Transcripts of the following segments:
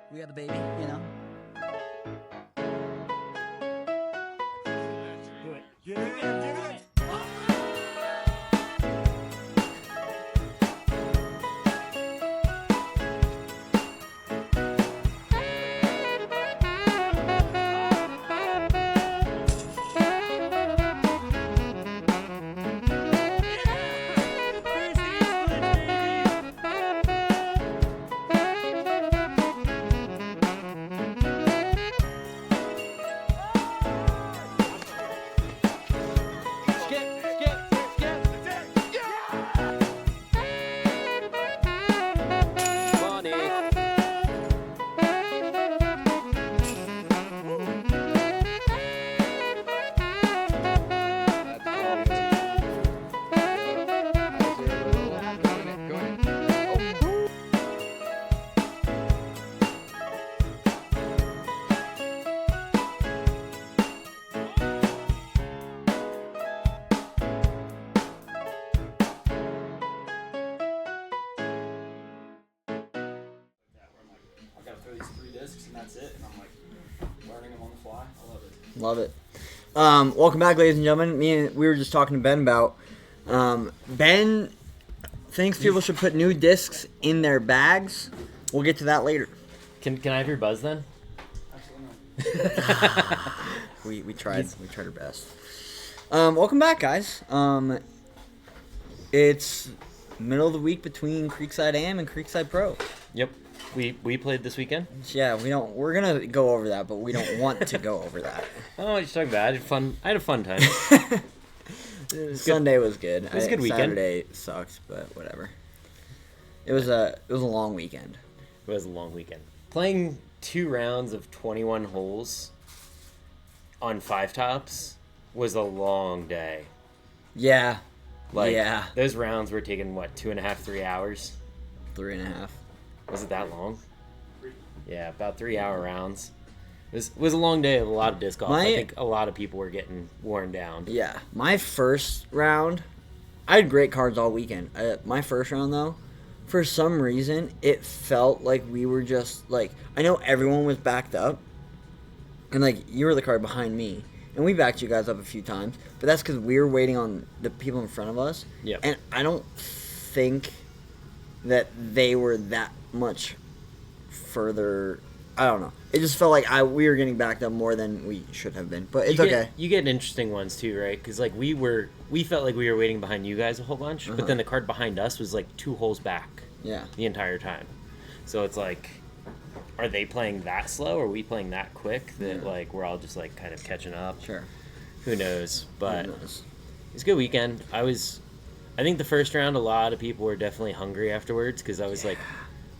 We got the baby, you know. Do it. Do it. These 3 discs and that's it, and I'm like learning them on the fly. I love it. Love it. Welcome back, ladies and gentlemen. We were just talking to Ben about Ben thinks people should put new discs in their bags. We'll get to that later. Can I have your buzz then? Absolutely not. We tried our best. Welcome back, guys. It's middle of the week between Creekside AM and Creekside Pro. Yep. We played this weekend. Yeah, we're gonna go over that, but we don't want to go over that. Oh, what you talking about? I had a fun time. Sunday was good. It was a good weekend. Saturday sucked, but whatever. It was a long weekend. It was a long weekend. Playing 2 rounds of 21 holes on 5 tops was a long day. Yeah. Yeah. Those rounds were taking, 2.5, 3 hours? 3.5. Was it that long? Yeah, about 3-hour rounds. It was a long day of a lot of disc golf. I think a lot of people were getting worn down. Yeah. My first round, I had great cards all weekend. My first round, though, for some reason, it felt like we were just, I know everyone was backed up, and, you were the card behind me, and we backed you guys up a few times, but that's because we were waiting on the people in front of us. Yep. And I don't think that they were that much further. I don't know. It just felt like we were getting backed up more than we should have been. But it's okay. You get interesting ones too, right? Because we felt like we were waiting behind you guys a whole bunch, but then the card behind us was 2 holes back. Yeah. The entire time. So it's are they playing that slow, or are we playing that quick that we're all just kind of catching up? Sure. Who knows? But Who knows? It's a good weekend. I think the first round, a lot of people were definitely hungry afterwards because I was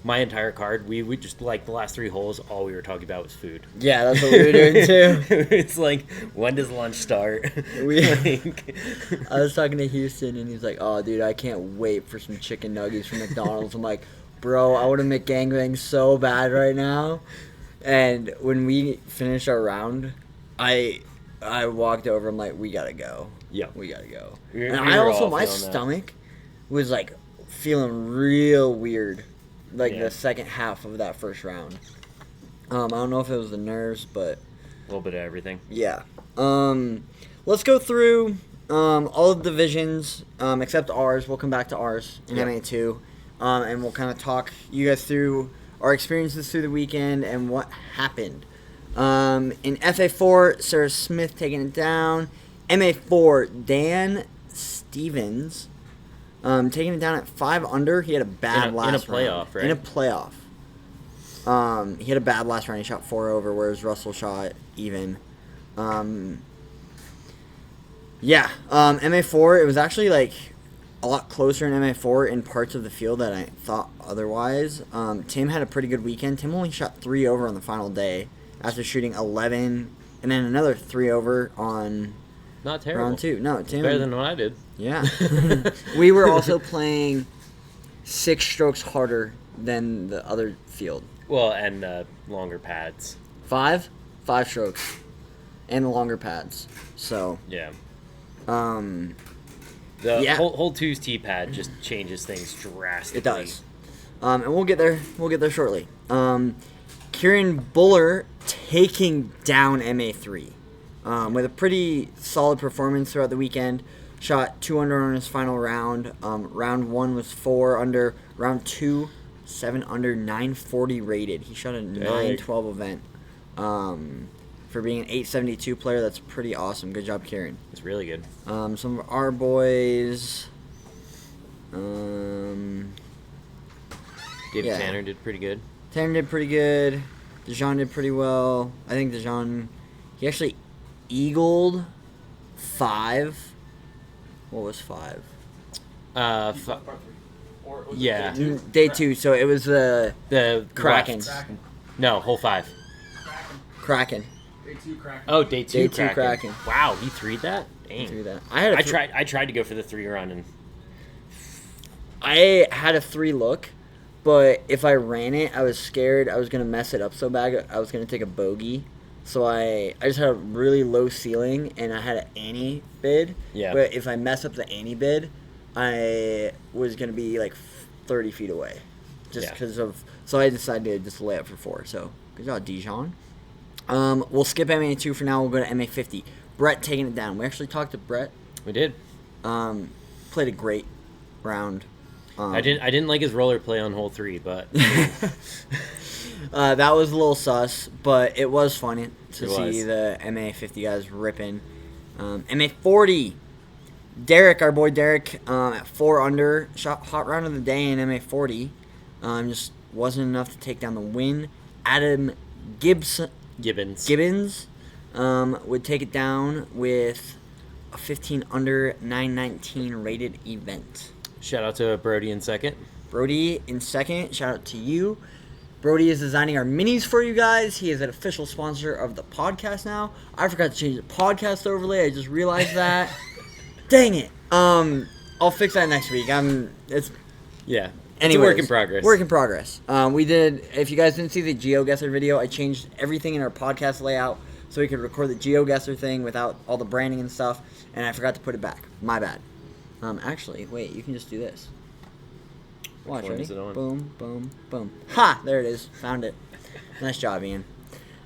my entire card, we just the last 3 holes, all we were talking about was food. Yeah, that's what we were doing too. It's when does lunch start? I was talking to Houston and he's like, "Oh, dude, I can't wait for some chicken nuggets from McDonald's." I'm like, "Bro, I want to make gangbang so bad right now." And when we finished our round, I walked over. I'm like, "We gotta go. Yeah, we gotta go." We and were all my feeling stomach was feeling real weird. The second half of that first round. I don't know if it was the nerves, but a little bit of everything. Yeah. Let's go through all of the divisions except ours. We'll come back to ours in MA2, and we'll kind of talk you guys through our experiences through the weekend and what happened. In FA4, Sarah Smith taking it down. MA4, Dan Stevens. Taking it down at 5 under. He had a bad last round. In a playoff, right? In a playoff. He had a bad last round. He shot 4 over, whereas Russell shot even. MA4, it was actually a lot closer in MA4 in parts of the field than I thought otherwise. Tim had a pretty good weekend. Tim only shot 3 over on the final day after shooting 11, and then another 3 over on not terrible. Round 2. No, Tim. Better than what I did. Yeah. We were also playing 6 strokes harder than the other field. Well, and longer pads. 5 strokes. And the longer pads. So. Yeah. Yeah. Hole 2's tee pad just changes things drastically. It does. And we'll get there. We'll get there shortly. Kieran Buller taking down MA3 with a pretty solid performance throughout the weekend. Shot 2 under on his final round. Round 1 was 4 under. Round 2, 7 under, 940 rated. He shot a 912 event. For being an 872 player, that's pretty awesome. Good job, Kieran. It's really good. Some of our boys. David Tanner did pretty good. Tanner did pretty good. Dijon did pretty well. I think Dijon, he actually eagled 5. What was 5? Part 3. Or was it Yeah. day 2? Day 2, so it was the Kraken. Kraken. No, hole 5. Kraken. Day 2 Kraken. Oh, day 2 Day 2 Kraken. Kraken. Wow, he 3'd that? Dang. Through that. I tried to go for the 3 run and I had a 3 look, but if I ran it, I was scared I was going to mess it up so bad I was going to take a bogey. So I just had a really low ceiling, and I had an Annie bid. Yeah. But if I mess up the Annie bid, I was going to be like 30 feet away. Just because of... So I decided to just lay up for 4. So good job, Dijon. We'll skip MA2 for now. We'll go to MA50. Brett taking it down. We actually talked to Brett. we did. Played a great round. I didn't like his roller play on hole 3, but That was a little sus, but it was funny to It see was. the MA50 guys ripping. MA40, Derek, our boy Derek, at 4 under, shot hot round of the day in MA40. Just wasn't enough to take down the win. Adam Gibbons would take it down with a 15 under 919 rated event. shout out to Brody in second. Brody in second. Shout out to you. Brody is designing our minis for you guys. He is an official sponsor of the podcast now. I forgot to change the podcast overlay. I just realized that. Dang it. I'll fix that next week. Yeah. It's Anyways, a work in progress. Work in progress. We did. If you guys didn't see the GeoGuessr video, I changed everything in our podcast layout so we could record the GeoGuessr thing without all the branding and stuff. And I forgot to put it back. My bad. Actually, wait. You can just do this. Watch, Which one ready? is it on? Boom, boom, boom. Ha! There it is. Found it. Nice job, Ian.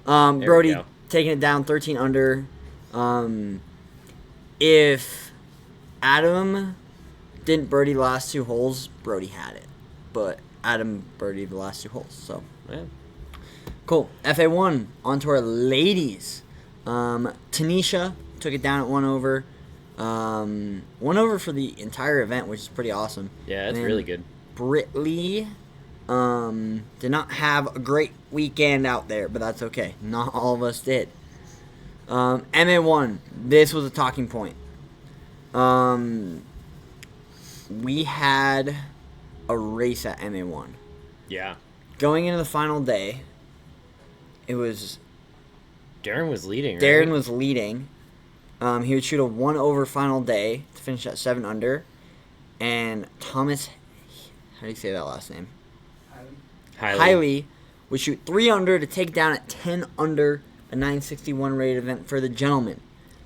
There we Brody go. taking it down 13 under. If Adam didn't birdie the last 2 holes, Brody had it. But Adam birdied the last 2 holes, so. Yeah. Cool. FA1, on to our ladies. Tanisha took it down at 1 over. 1 over for the entire event, which is pretty awesome. Yeah, it's And really good. Britt Lee did not have a great weekend out there, but that's okay. Not all of us did. MA1, this was a talking point. We had a race at MA1. Yeah. Going into the final day, it was Darren was leading, right? Darren was leading. He would shoot a 1 over final day to finish at 7 under. And Thomas, how do you say that last name? Hiley would shoot 3 under to take down at 10 under, a 961 rated event for the gentleman.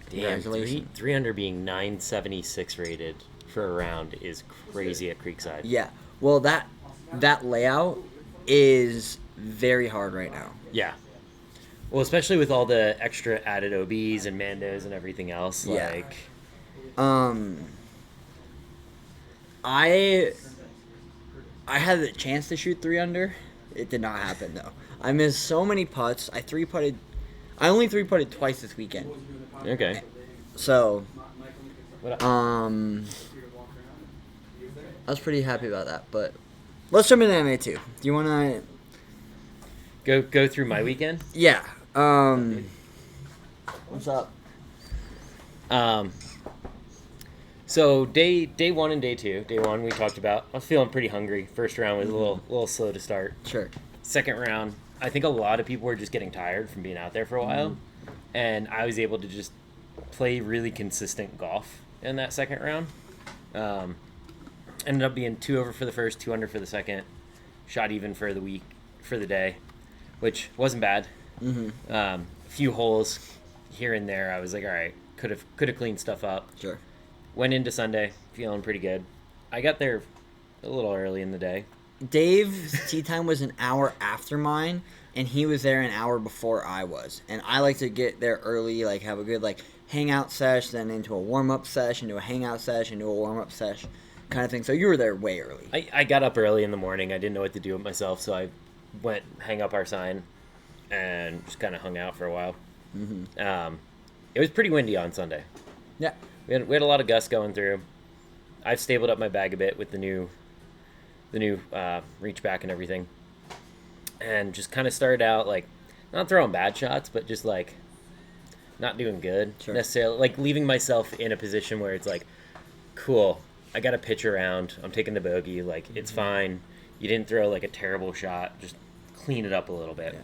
Damn, Congratulations. 3 under being 976 rated for a round is crazy at Creekside. Yeah. Well, that layout is very hard right now. Yeah. Well, especially with all the extra added OBs and Mandos and everything else. Yeah. Like, I had the chance to shoot 3 under. It did not happen though. I missed so many putts. I only 3-putted twice this weekend. okay. So, What up? I was pretty happy about that. But let's jump into MA2. Do you want to? Go through my weekend? Yeah. What's up? So day 1 and day 2. Day 1 we talked about. I was feeling pretty hungry. First round was a little slow to start. Sure. Second round, I think a lot of people were just getting tired from being out there for a while, and I was able to just play really consistent golf in that second round. Ended up being 2 over for the first, 2 under for the second, shot even for the day, which wasn't bad. Mm-hmm. A few holes here and there, I was like, all right, could have cleaned stuff up. Sure. Went into Sunday feeling pretty good. I got there a little early in the day, Dave's tee time was an hour after mine, and he was there an hour before I was. And I like to get there early, like have a good like hangout sesh, then into a warm up sesh, into a hangout sesh, into a warm up sesh, kind of thing. So you were there way early. I got up early in the morning. I didn't know what to do with myself, so I went hang up our sign and just kind of hung out for a while. It was pretty windy on Sunday. Yeah. We had a lot of gusts going through. I've stabled up my bag a bit with the new reach back and everything, and just kind of started out like not throwing bad shots, but just like not doing good necessarily, like leaving myself in a position where it's like, cool, I got to pitch around, I'm taking the bogey, like it's fine, you didn't throw like a terrible shot, just clean it up a little bit.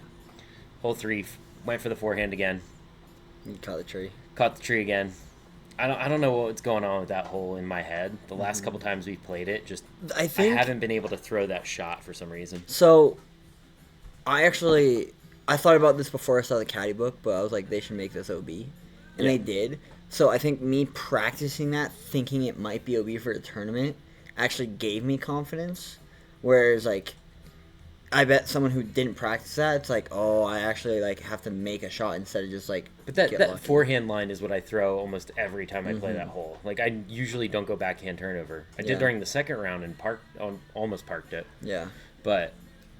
Hole 3, went for the forehand again. You caught the tree again. I don't know what's going on with that hole in my head. The last couple times we've played it, just I haven't been able to throw that shot for some reason. So, I thought about this before I saw the caddy book, but I was like, they should make this OB, and they did. So I think me practicing that, thinking it might be OB for a tournament, actually gave me confidence. Whereas like, I bet someone who didn't practice that, it's like, oh, I actually like have to make a shot instead of just like. But that forehand line is what I throw almost every time I play that hole. Like I usually don't go backhand turnover. I did during the second round and almost parked it. Yeah. But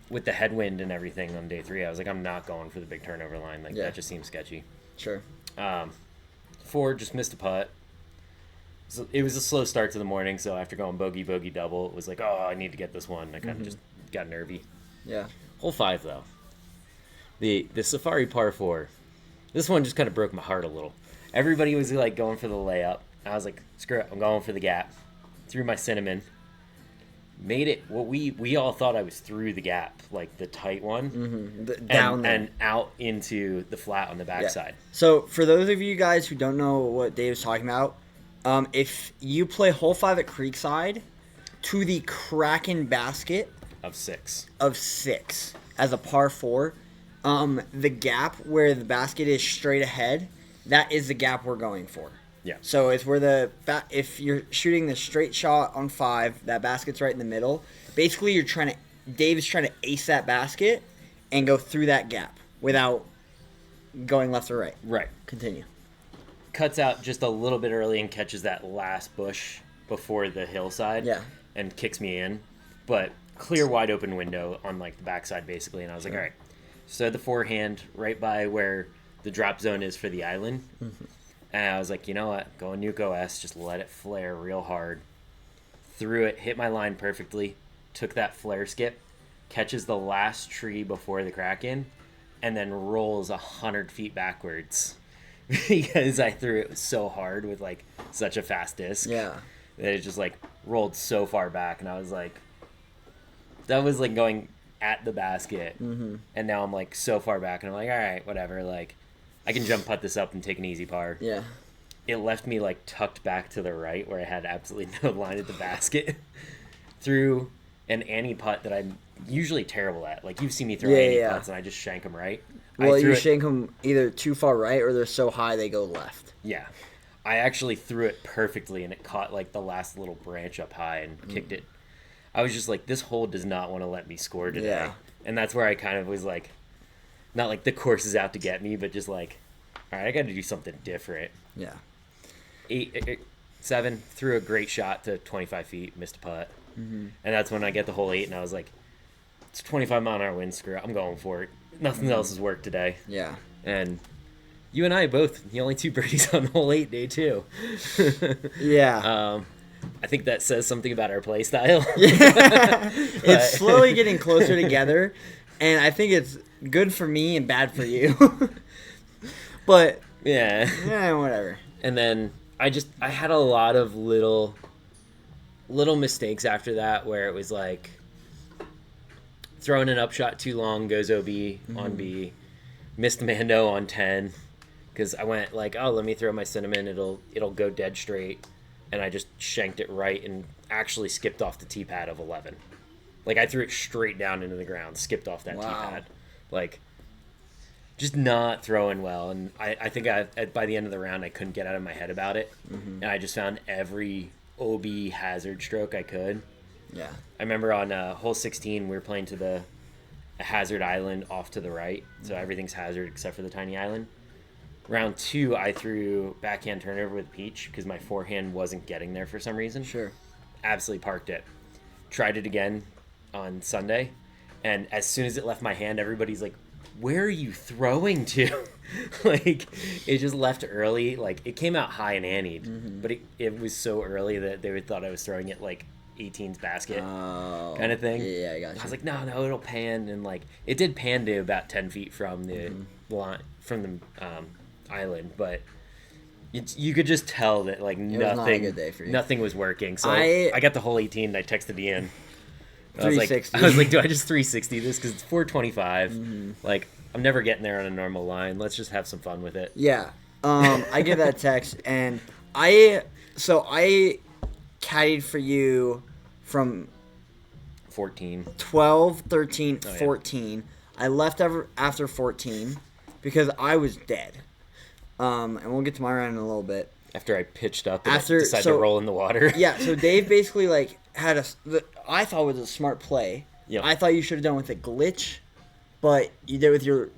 with the headwind and everything on day 3, I was like, I'm not going for the big turnover line. Like that just seems sketchy. Sure. 4, just missed a putt. So it was a slow start to the morning, so after going bogey double, it was like, oh, I need to get this one. I kind of just got nervy. Yeah. Hole 5 though, the Safari par 4, this one just kind of broke my heart a little. Everybody was like going for the layup. I was like, screw it, I'm going for the gap. Threw my cinnamon. Made it what we all thought I was through the gap, like the tight one, Down there. and out into the flat on the backside. Yeah. So for those of you guys who don't know what Dave's talking about, if you play hole 5 at Creekside to the Kraken basket of 6 as a par 4, the gap where the basket is straight ahead, that is the gap we're going for. Yeah. So it's where if you're shooting the straight shot on 5, that basket's right in the middle. Basically, Dave is trying to ace that basket and go through that gap without going left or right. Right. Continue. Cuts out just a little bit early and catches that last bush before the hillside. Yeah. And kicks me in, but clear wide open window on like the backside basically, and I was like, all right. So the forehand right by where the drop zone is for the island. And I was like, you know what? Go nuke OS, just let it flare real hard. Threw it, hit my line perfectly, took that flare skip, catches the last tree before the Kraken, and then rolls 100 feet backwards because I threw it so hard with like such a fast disc. Yeah. That it just like rolled so far back, and I was like, that was like going at the basket, and now I'm like so far back, and I'm like, all right, whatever, like. I can jump putt this up and take an easy par. Yeah. It left me like tucked back to the right where I had absolutely no line at the basket. Through an Annie putt that I'm usually terrible at. Like you've seen me throw Annie putts and I just shank them right. Well, you shank them either too far right or they're so high they go left. Yeah. I actually threw it perfectly and it caught like the last little branch up high and kicked it. I was just like, this hole does not want to let me score today. Yeah. And that's where I kind of was like, not like the course is out to get me, but just like, all right, I got to do something different. Yeah. 7, threw a great shot to 25 feet, missed a putt. And that's when I get the hole 8, and I was like, it's 25 mile an hour wind, screw it, I'm going for it. Nothing else has worked today. Yeah. And you and I both, the only 2 birdies on hole 8, day 2. Yeah. I think that says something about our play style. It's slowly getting closer together, and I think it's good for me and bad for you. But yeah, whatever. And then I had a lot of little mistakes after that where it was like throwing an upshot too long goes OB on B, missed Mando on 10 because I went like, oh, let me throw my cinnamon, it'll go dead straight, and I just shanked it right and actually skipped off the tee pad of 11. Like I threw it straight down into the ground, skipped off that tee pad. Like, just not throwing well. And I think by the end of the round, I couldn't get out of my head about it. And I just found every OB hazard stroke I could Yeah. I remember on hole 16, we were playing to a hazard island off to the right, so everything's hazard except for the tiny island. Round 2, I threw backhand turnover with Peach because my forehand wasn't getting there for some reason. Sure. Absolutely parked it. Tried it again on Sunday, and as soon as it left my hand, everybody's like, where are you throwing to? Like, it just left early. Like, it came out high and annied, but it was so early that they thought I was throwing it like 18's basket kind of thing. Yeah, I got you. I was like, no, it'll pan, and like it did pan to about 10 feet from the line, from the island, but you could just tell that like was not a nothing, good day for you. nothing was working. So I got the whole 18, and I texted Ian. I 360. was like, do I just 360 this because it's 425? Like, I'm never getting there on a normal line. Let's just have some fun with it. Yeah. I get that text, and I caddied for you from 14. 12, 13, Oh, yeah. 14. I left after 14 because I was dead. And we'll get to my round in a little bit. After I pitched up and After- decided so- to roll in the water. Yeah, so Dave basically like had I thought was a smart play. Yep. I thought you should have done with a glitch, but you did with your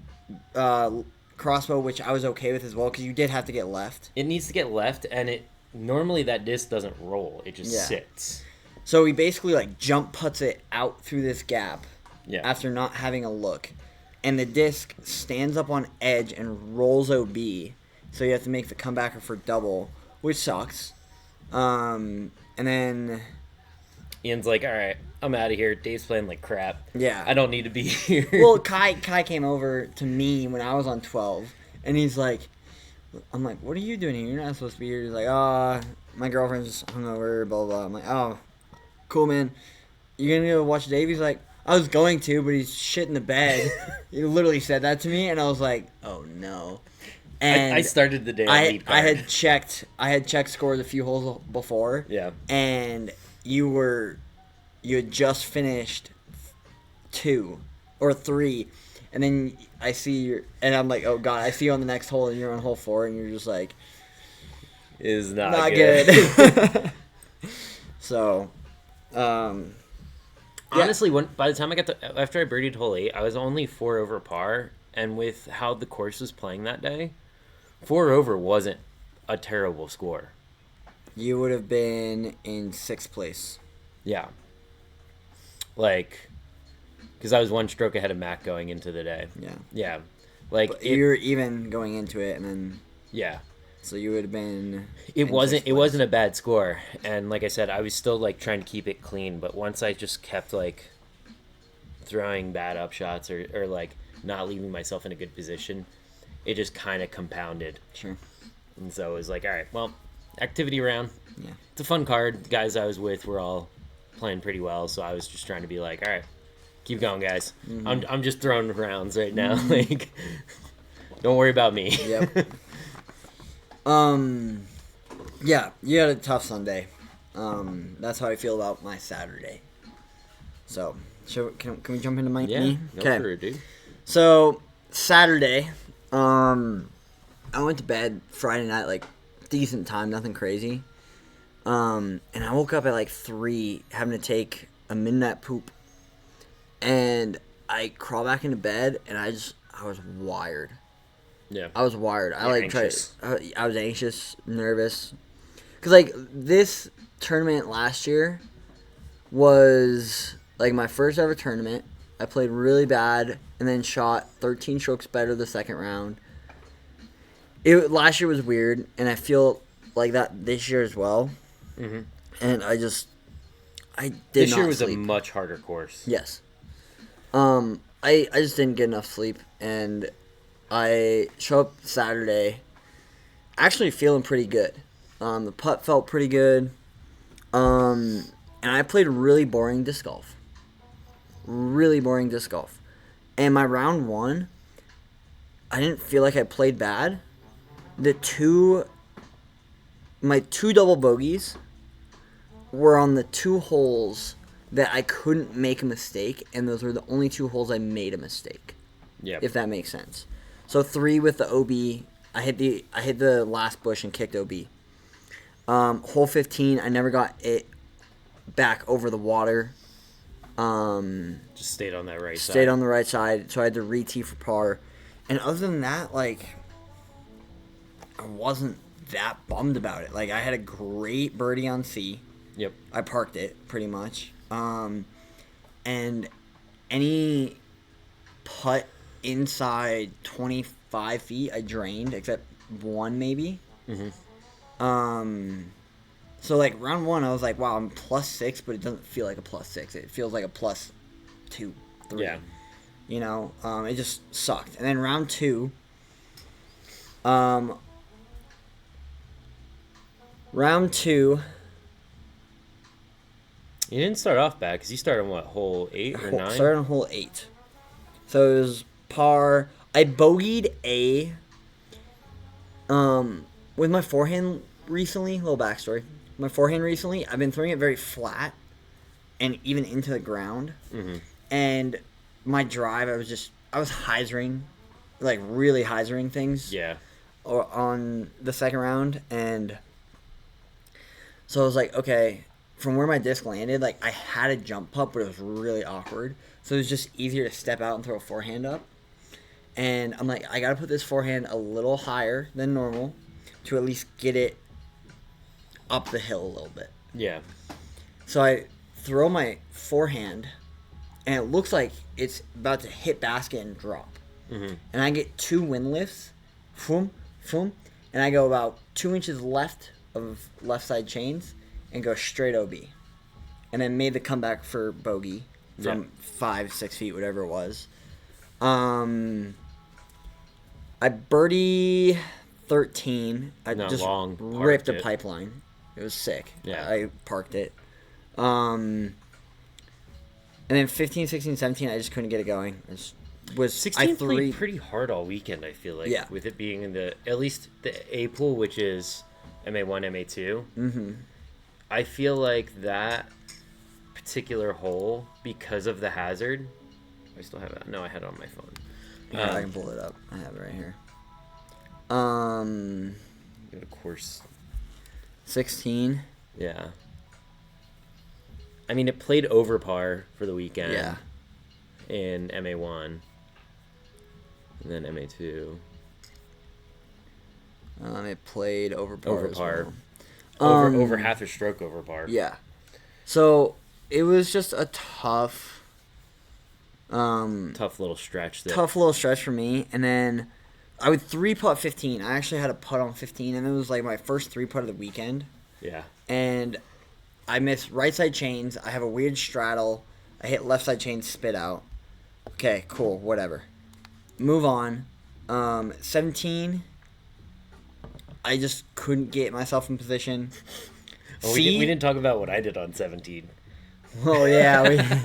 crossbow, which I was okay with as well because you did have to get left. It needs to get left, and it normally that disc doesn't roll. It just Yeah. sits. So he basically like jump puts it out through this gap Yeah. after not having a look, and the disc stands up on edge and rolls OB. So you have to make the comebacker for double, which sucks. And then Ian's like, all right, I'm out of here. Dave's playing like crap. Yeah. I don't need to be here. well, Kai came over to me when I was on 12, and he's like, I'm like, what are you doing here? You're not supposed to be here. He's like, my girlfriend's hungover, blah, blah, blah. I'm like, oh, cool, man. You gonna go watch Dave? He's like, I was going to, but he's shit in the bed. He literally said that to me, and I was like, oh, no. And I started the day on lead card. I had checked scores a few holes before. Yeah. And you had just finished 2 or 3, and then I see and I'm like, oh god, I see you on the next hole, and you're on hole 4, and you're just like, Is not not good. good. So, Honestly, by the time after I birdied hole 8, I was only 4 over par, and with how the course was playing that day, 4 over wasn't a terrible score. you would have been in 6th place. Yeah. Like, because I was 1 stroke ahead of Mac going into the day. Yeah. Yeah. Like, But you were even going into it, and then yeah. so you would have been. It in wasn't 6th it place. wasn't a bad score, and like I said, I was still like trying to keep it clean, but once I just kept like throwing bad upshots or like not leaving myself in a good position, it just kind of compounded. Sure. And so it was like, all right, well, activity round. Yeah. It's a fun card. The guys I was with were all playing pretty well, so I was just trying to be like, all right, keep going, guys. I'm just throwing rounds right now. Like, don't worry about me. Yep. Yeah, you had a tough Sunday. That's how I feel about my Saturday. So, can we jump into Yeah, me? go for it, dude. So, Saturday, I went to bed Friday night, like, decent time, nothing crazy. And I woke up at, like, 3, having to take a midnight poop. And I crawl back into bed, and I was wired. Yeah. I was wired. I You're like anxious. I was anxious, nervous, because like this tournament last year was like my first ever tournament. I played really bad and then shot 13 strokes better the second round. Last year was weird, and I feel like that this year as well. Mm-hmm. And I did This not year was sleep. a much harder course. Yes. I just didn't get enough sleep, and I show up Saturday actually feeling pretty good. The putt felt pretty good. And I played really boring disc golf. Really boring disc golf. And my round 1, I didn't feel like I played bad. My 2 double bogeys were on the 2 holes that I couldn't make a mistake, and those were the only 2 holes I made a mistake. Yeah. If that makes sense. So 3 with the OB, I hit the last bush and kicked OB. Hole 15, I never got it back over the water. Just stayed on that right side. Stayed on the right side, so I had to re-tee for par. And other than that, like, I wasn't that bummed about it. Like, I had a great birdie on C. Yep. I parked it, pretty much. And any putt inside 25 feet, I drained, except one maybe. So, like, round one, I was like, wow, I'm +6, but it doesn't feel like a +6. It feels like a +2, 3. Yeah. You know, it just sucked. And then round two, You didn't start off bad because you started on what, hole 8 or 9? started on hole 8. So it was par. I bogeyed with my forehand recently. Little backstory. My forehand recently, I've been throwing it very flat and even into the ground. And my drive, I was hyzering, like really hyzering things. Yeah. Or on the second round, and so I was like, okay, from where my disc landed, like I had a jump putt, but it was really awkward. So it was just easier to step out and throw a forehand up. And I'm like, I gotta put this forehand a little higher than normal to at least get it up the hill a little bit. Yeah. So I throw my forehand, and it looks like it's about to hit basket and drop. And I get 2 wind lifts, boom, boom, and I go about 2 inches left of left side chains and go straight OB. And then made the comeback for bogey from 5-6 feet, whatever it was. I birdie 13. I Not just long, ripped a parked it. pipeline. It was sick. Yeah. I parked it. And then 15, 16, 17, I just couldn't get it going. I just was 16 played pretty hard all weekend, I feel like. Yeah. With it being in at least the A pool, which is MA1, MA2. I feel like that particular hole, because of the hazard, I still have it. No, I had it on my phone. Yeah, I can pull it up. I have it right here. Of course. 16. Yeah. I mean, it played over par for the weekend. Yeah. In MA1. And then MA2. It played over par. Over as par. well. Over half a stroke over par. Yeah. So it was just a tough little stretch. Tough little stretch for me. And then I would 3-putt 15. I actually had a putt on 15, and it was like my first 3-putt of the weekend. Yeah. And I missed right side chains. I have a weird straddle. I hit left side chain, spit out. Okay, cool, whatever. Move on. 17. I just couldn't get myself in position. Oh, we didn't talk about what I did on 17. Oh yeah.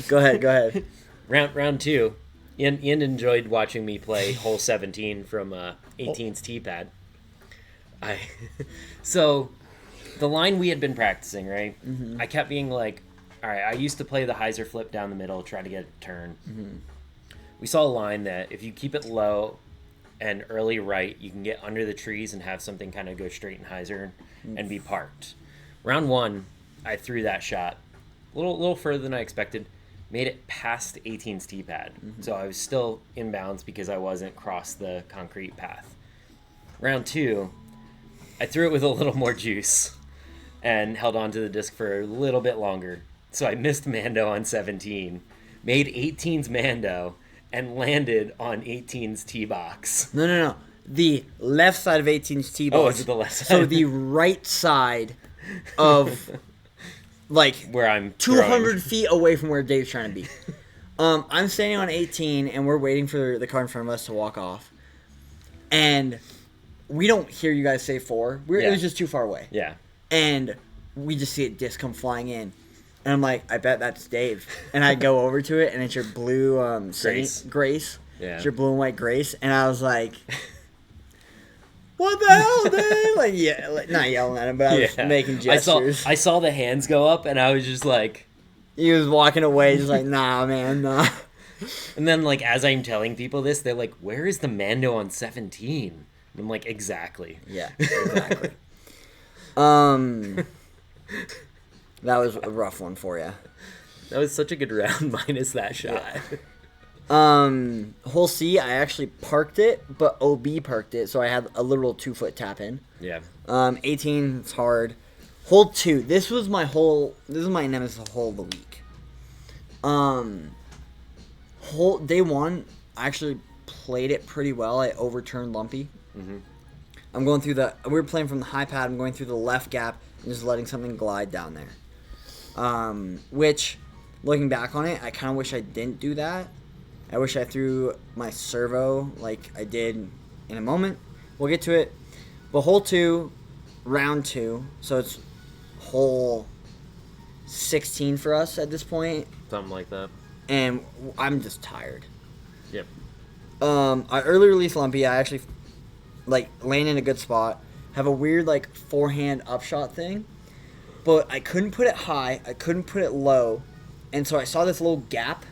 Go ahead. Round 2. Ian enjoyed watching me play hole 17 from 18's tee pad. So the line we had been practicing, right? I kept being like, all right, I used to play the hyzer flip down the middle, try to get a turn. We saw a line that if you keep it low and early right, you can get under the trees and have something kind of go straight in hyzer and be parked. Round 1, I threw that shot a little further than I expected. Made it past 18's tee pad. So I was still in bounds because I wasn't crossed the concrete path. Round 2, I threw it with a little more juice and held on to the disc for a little bit longer. So I missed Mando on 17, made 18's Mando, and landed on 18's tee box. No. The left side of 18's tee box. Oh, is it the left side? So the right side of, like, where I'm 200 throwing. feet away from where Dave's trying to be. I'm standing on 18, and we're waiting for the car in front of us to walk off. And we don't hear you guys say 4. It was just too far away. Yeah. And we just see a disc come flying in. And I'm like, I bet that's Dave. And I go over to it, and it's your blue Grace. Yeah. It's your blue and white Grace. And I was like, what the hell, Dave? Like, yeah, like, not yelling at him, but I was making gestures. I saw the hands go up, and I was just like... He was walking away, just like, nah, man, nah. And then, like, as I'm telling people this, they're like, where is the Mando on 17? And I'm like, exactly. Yeah, exactly. That was a rough one for you. That was such a good round minus that shot. Hole C, I actually parked it, but OB parked it, so I had a literal 2-foot tap in. Yeah. 18, it's hard. Hole 2, this is my nemesis hole of the week. Day 1, I actually played it pretty well. I overturned Lumpy. Mm-hmm. I'm going through we were playing from the high pad. I'm going through the left gap and just letting something glide down there. Which, looking back on it, I kind of wish I didn't do that. I wish I threw my servo like I did in a moment. We'll get to it. But hole 2, round 2, so it's hole 16 for us at this point. Something like that. And I'm just tired. Yep. I early release Lumpy. I actually land in a good spot. Have a weird forehand upshot thing, but I couldn't put it high. I couldn't put it low, and so I saw this little gap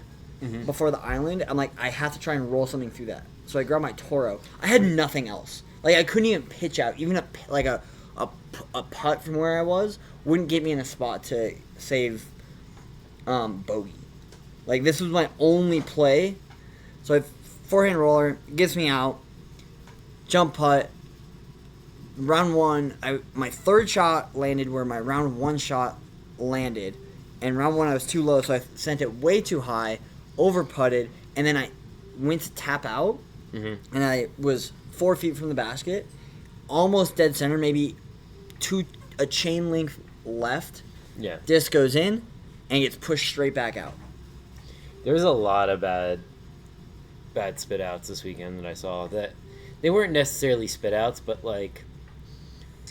before the island. I'm like, I have to try and roll something through that. So I grabbed my Toro. I had nothing else. I couldn't even pitch out. Even a putt from where I was wouldn't get me in a spot to save bogey. This was my only play. So I forehand roller gets me out. Jump putt. Round 1, my third shot landed where my round 1 shot landed. And round 1 I was too low, so I sent it way too high, over putted, and then I went to tap out, and I was 4 feet from the basket, almost dead center, maybe a chain length left. Yeah. Disc goes in and gets pushed straight back out. There was a lot of bad spit outs this weekend that I saw that they weren't necessarily spit outs, but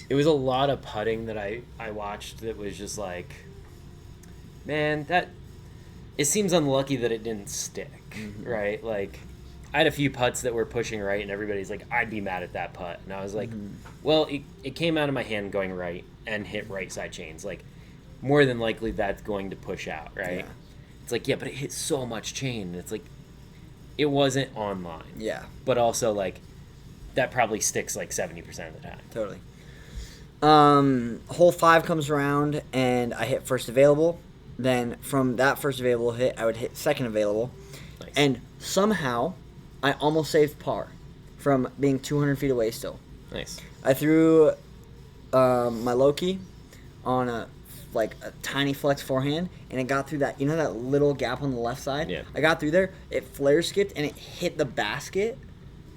it was a lot of putting that I watched that was just man, it seems unlucky that it didn't stick, right? I had a few putts that were pushing right, and everybody's like, I'd be mad at that putt. And I was like, well, it came out of my hand going right and hit right side chains. More than likely that's going to push out, right? Yeah. It's yeah, but it hit so much chain. And it's it wasn't online. Yeah. But also, that probably sticks 70% of the time. Totally. Hole 5 comes around, and I hit first available. Then from that first available hit, I would hit second available. Nice. And somehow, I almost saved par from being 200 feet away still. Nice. I threw my Loki on a tiny flex forehand, and it got through that, that little gap on the left side? Yeah. I got through there, it flare skipped, and it hit the basket,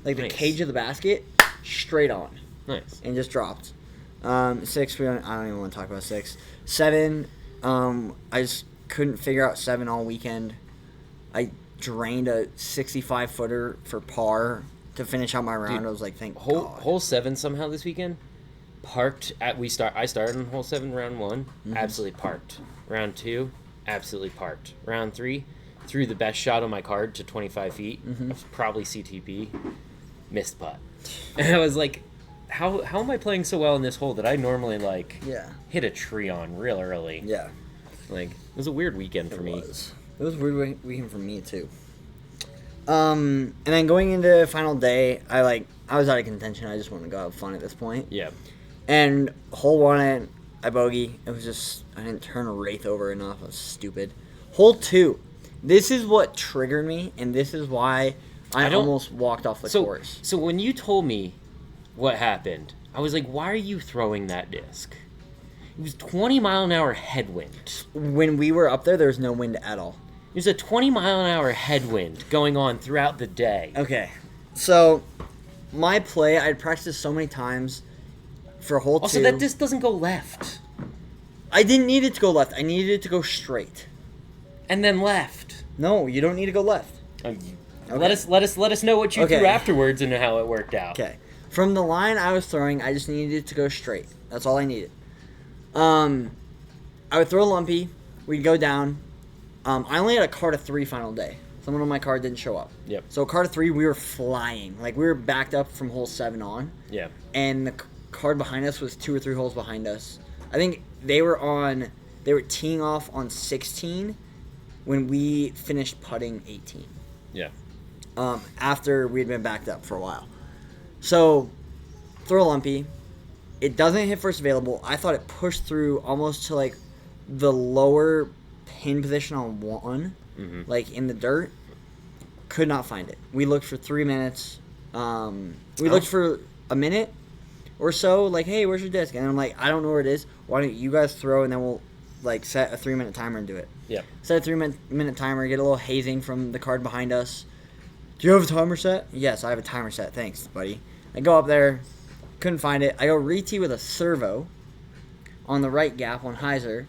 the Nice. cage of the basket, straight on. Nice. And just dropped. 6, I don't even want to talk about 6. 7, I just couldn't figure out 7 all weekend. I drained a 65-footer for par to finish out my round. Dude, I was like, thank God. Hole 7 somehow this weekend parked at I started on hole 7 round 1, absolutely parked. Round 2, absolutely parked. Round 3, threw the best shot on my card to 25 feet. It was probably CTP, missed putt. And I was like, how am I playing so well in this hole that I normally hit a tree on real early? Yeah. It was a weird weekend for me. It was a weird weekend for me too. And then going into final day, I was out of contention. I just wanted to go have fun at this point. Yeah. And hole 1, I bogey. It was just I didn't turn a wraith over enough. I was stupid. Hole 2, this is what triggered me, and this is why I almost walked off the course. So when you told me what happened, I was like, why are you throwing that disc? It was 20-mile-an-hour headwind. When we were up there was no wind at all. There's a 20-mile-an-hour headwind going on throughout the day. Okay, so my play, I'd practiced so many times for hole 2. Also, that disc doesn't go left. I didn't need it to go left. I needed it to go straight. And then left. No, you don't need to go left. Okay. Let us know what you threw afterwards and how it worked out. Okay. From the line I was throwing, I just needed it to go straight. That's all I needed. I would throw a Lumpy. We'd go down. I only had a card of 3 final day. Someone on my card didn't show up. Yep. So card of 3, we were flying. We were backed up from hole 7 on. Yeah. And the card behind us was 2 or 3 holes behind us. I think they were teeing off on 16 when we finished putting 18. Yeah. After we'd been backed up for a while. So, throw a Lumpy. It doesn't hit first available. I thought it pushed through almost to the lower pin position on one, Mm-hmm. like in the dirt. Could not find it. We looked for 3 minutes. We looked for a minute or so. Like, hey, where's your disc? And I'm like, I don't know where it is. Why don't you guys throw, and then we'll like set a 3-minute timer and do it. Yep. Set a 3-minute timer. Get a little hazing from the card behind us. Do you have a timer set? Yes, I have a timer set. Thanks, buddy. I go up there. Couldn't find it. I go re-tee with a servo on the right gap on hyzer,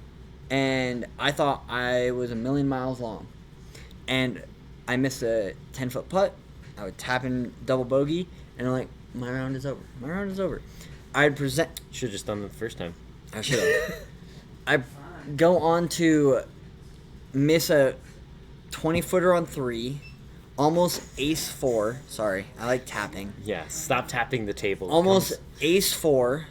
and I thought I was a million miles long. And I missed a 10-foot putt. I would tap in double bogey, and I'm like, my round is over. My round is over. I'd present. Should have just done it the first time. I should have. I go on to miss a 20-footer on 3, almost ace 4. Sorry, I like tapping. Yeah, stop tapping the table. Almost ace 4.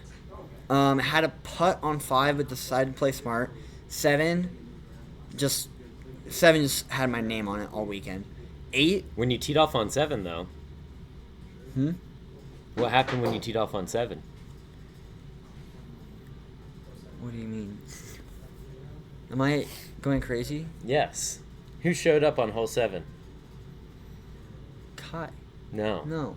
Had a putt on 5, but decided to play smart. 7 just had my name on it all weekend. 8. When you teed off on 7, though. Hmm? What happened when you teed off on 7? What do you mean? Am I going crazy? Yes. Who showed up on hole 7? Kai. No. No.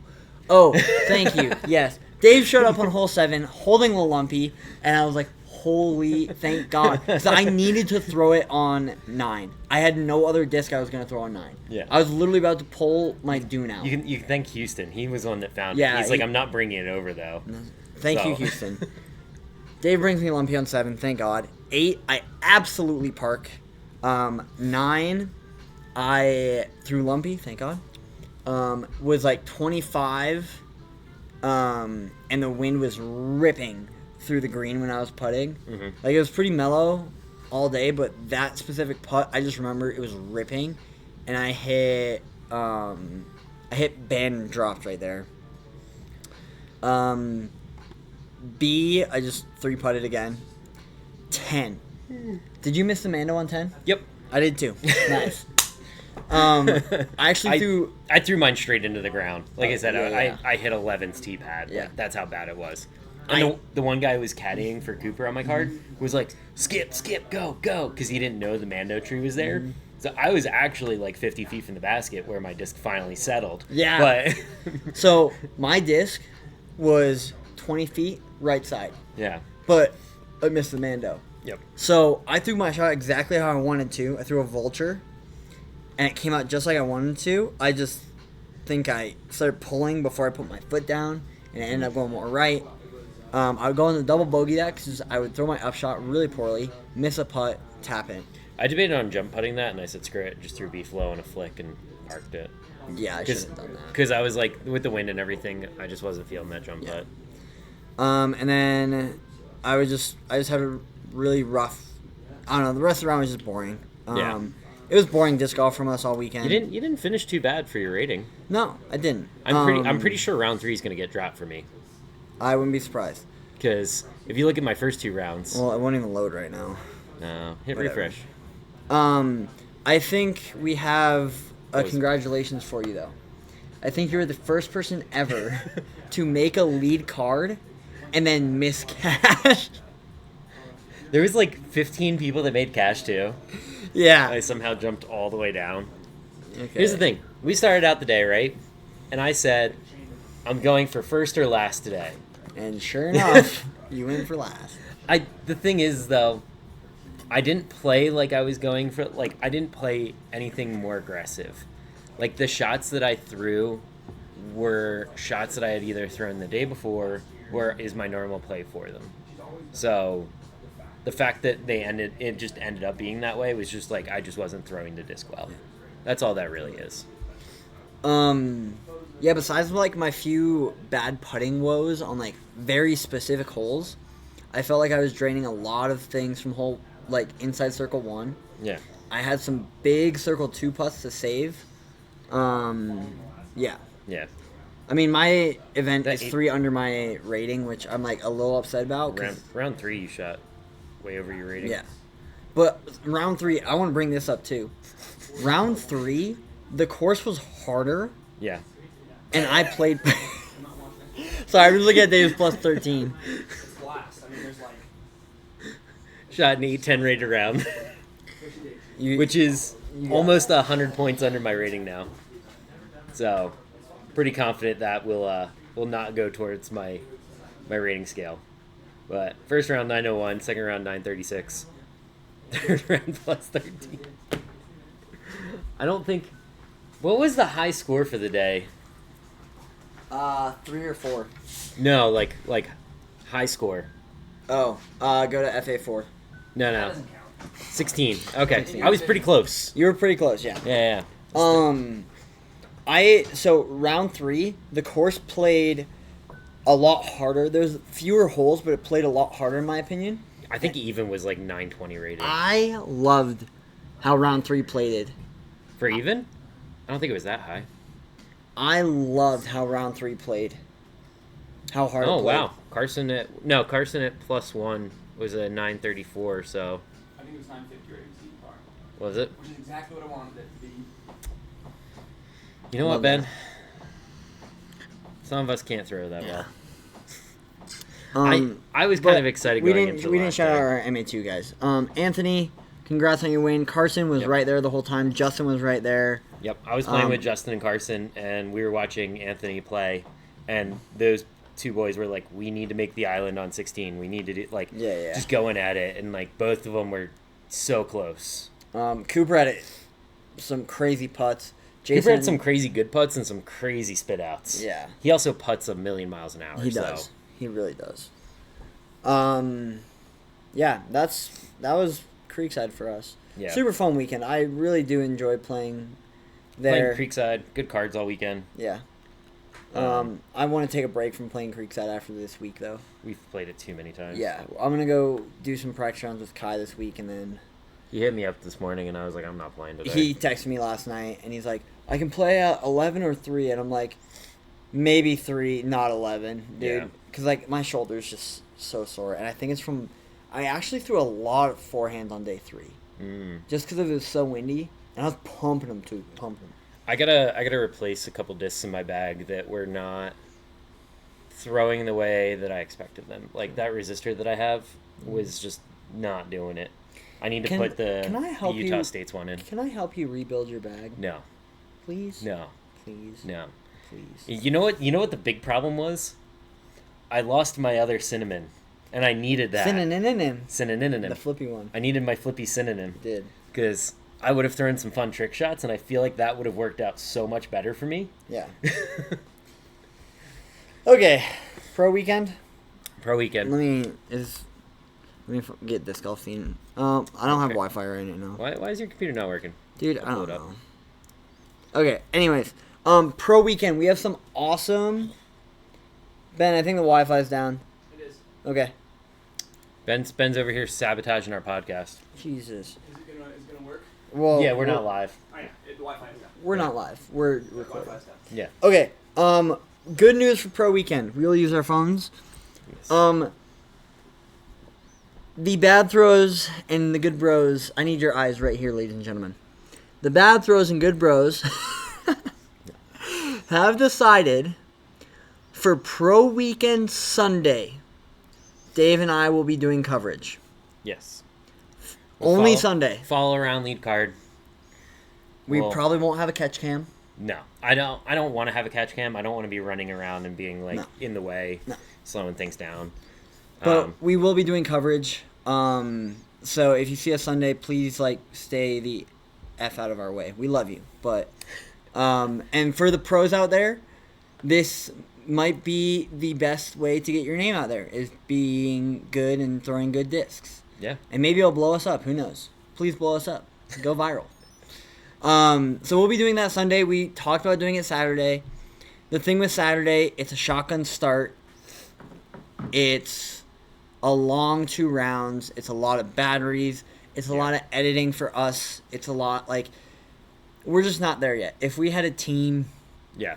Oh, thank you. Yes. Dave showed up on hole 7 holding the lumpy, and I was like, holy, thank God. Because I needed to throw it on 9. I had no other disc I was going to throw on 9. Yeah. I was literally about to pull my dune out. You can thank Houston. He was the one that found Yeah, it. He's like, I'm not bringing it over, though. Thank you, So. Houston. Dave brings me lumpy on 7, thank God. 8, I absolutely park. 9, I threw lumpy, thank God. Was like 25, and the wind was ripping through the green when I was putting. Mm-hmm. Like, it was pretty mellow all day, but that specific putt, I just remember it was ripping, and I hit band and dropped right there. B, I just 3-putted again. 10. Did you miss the Mando on 10? Yep. I did too. Nice. I actually threw. I threw mine straight into the ground. Like I said, yeah. I hit 11's tee pad. Yeah. Like, that's how bad it was. And the one guy who was caddying for Cooper on my card was like, skip, go, because he didn't know the Mando tree was there. Mm-hmm. So I was actually like 50 feet from the basket where my disc finally settled. Yeah. But So my disc was 20 feet right side, yeah. but I missed the Mando. Yep. So I threw my shot exactly how I wanted to. I threw a vulture, and it came out just like I wanted to. I just think I started pulling before I put my foot down, and it ended up going more right. I would go in the double bogey that because I would throw my upshot really poorly, miss a putt, tap in. I debated on jump putting that, and I said, screw it, just threw beef low and a flick and arced it. Yeah, I should have done that. Because I was like, with the wind and everything, I just wasn't feeling that jump putt. And then I just had a really rough. I don't know. The rest of the round was just boring. Yeah. It was boring disc golf from us all weekend. You didn't finish too bad for your rating. No, I didn't. I'm pretty sure round 3 is going to get dropped for me. I wouldn't be surprised. Because if you look at my first 2 rounds, Well, it won't even load right now. no, hit Whatever. refresh. I think we have a Close. congratulations for you though. I think you're the first person ever to make a lead card and then miss cash. There was like 15 people that made cash too. Yeah. I somehow jumped all the way down. Okay. Here's the thing. We started out the day, right? And I said, I'm going for first or last today. And sure enough, you went for last. The thing is, though, I didn't play like I was going for... Like, I didn't play anything more aggressive. Like, the shots that I threw were shots that I had either thrown the day before or is my normal play for them. So, the fact that it just ended up being that way was just like, I just wasn't throwing the disc well. That's all that really is. Yeah, besides like my few bad putting woes on like very specific holes, I felt like I was draining a lot of things from hole like inside circle 1. Yeah. I had some big circle 2 putts to save. Yeah. Yeah. I mean, my event That is 3 under my rating, which I'm like a little upset about. 'Cause, Round 3, you shot way over your rating. yeah. But round 3, I want to bring this up too. Round 3, the course was harder, Yeah. and I played. Sorry, I'm just looking at Dave's plus 13. It's blast. I mean, there's like shot an 810 rated round, You, which is you got almost 100 points under my rating now. So, pretty confident that will not go towards my rating scale. But first round 901, second round 936, third round plus 13. I don't think. What was the high score for the day? 3 or 4. No, like high score. Oh, go to FA4. No. 16. Okay, 16. I was pretty close. You were pretty close, yeah. Yeah. So round 3, the course played a lot harder. There's fewer holes, but it played a lot harder in my opinion. I think even was like 920 rated. I loved how round 3 played it. For even? I don't think it was that high. I loved how round 3 played. How hard it Oh, played. wow. Carson at +1 was a 934, so I think it was 950 rated Steve Parr, was it? which is exactly what I wanted it to be. You know Love what, Ben? that. Some of us can't throw that Yeah. well. I was kind of excited We going didn't into we the didn't last shout out day. our MA2 guys. Anthony, congrats on your win. Carson was Yep. right there the whole time. Justin was right there. Yep, I was playing Um, with Justin and Carson, and we were watching Anthony play, and those two boys were like, "We need to make the island on 16. We need to do Yeah. just going at it," and like both of them were so close. Cooper had some crazy putts. Jason Cooper had some crazy good putts and some crazy spit outs. Yeah. He also putts 1,000,000 miles an hour. He so. does. He really does. Yeah, that was Creekside for us. Yeah. Super fun weekend. I really do enjoy playing there. Playing Creekside, good cards all weekend. Yeah. Um, I want to take a break from playing Creekside after this week, though. We've played it too many times. Yeah, I'm gonna go do some practice rounds with Kai this week, and then He hit me up this morning, and I was like, I'm not playing today. he texted me last night, and he's like, "I can play at 11 or 3," and I'm like, "Maybe 3, not 11, dude." Yeah. Because like my shoulder's just so sore, and I think it's from. I actually threw a lot of forehands on day 3, just because it was so windy, and I was pumping them too, pumping them. I gotta replace a couple discs in my bag that were not throwing the way that I expected them. Like that resistor that I have was just not doing it. I need to put the can I help Utah you- States one in. Can I help you rebuild your bag, No, please? no, Please. no. Please. You know what? You know what the big problem was? I lost my other cinnamon, and I needed that Synonym. synonym. The flippy one. I needed my flippy synonym Did. because I would have thrown some fun trick shots, and I feel like that would have worked out so much better for me. Yeah. Okay. Pro weekend. Pro weekend. Let me get disc golf theme. I don't have Okay. Wi-Fi right now. Why is your computer not working? Dude, I Pull don't it up. know. Okay. Anyways, pro weekend. We have some awesome. Ben, I think the Wi-Fi's down. It is. Okay. Ben's over here sabotaging our podcast. Jesus. Is it gonna work? Well. Yeah, we're not live. Oh yeah, the Wi-Fi is down. We're not live. We're The recording. Wi-Fi's down. Yeah. Okay. Good news for pro weekend. We'll use our phones. Yes. The bad throws and the good bros. I need your eyes right here, ladies and gentlemen. The bad throws and good bros have decided for pro weekend Sunday, Dave and I will be doing coverage. Yes. Only follow- Sunday. Follow around lead card. We Well- probably won't have a catch cam. No, I don't want to have a catch cam. I don't want to be running around and being like No. in the way, No. slowing things down. But we will be doing coverage. So if you see us Sunday, please stay the F out of our way. We love you. But and for the pros out there, this might be the best way to get your name out there is being good and throwing good discs. Yeah. And maybe it'll blow us up. Who knows? Please blow us up. Go viral. So we'll be doing that Sunday. We talked about doing it Saturday. The thing with Saturday, it's a shotgun start. It's a long 2 rounds. It's a lot of batteries. It's a lot of editing for us. It's a lot we're just not there yet. If we had a team Yeah.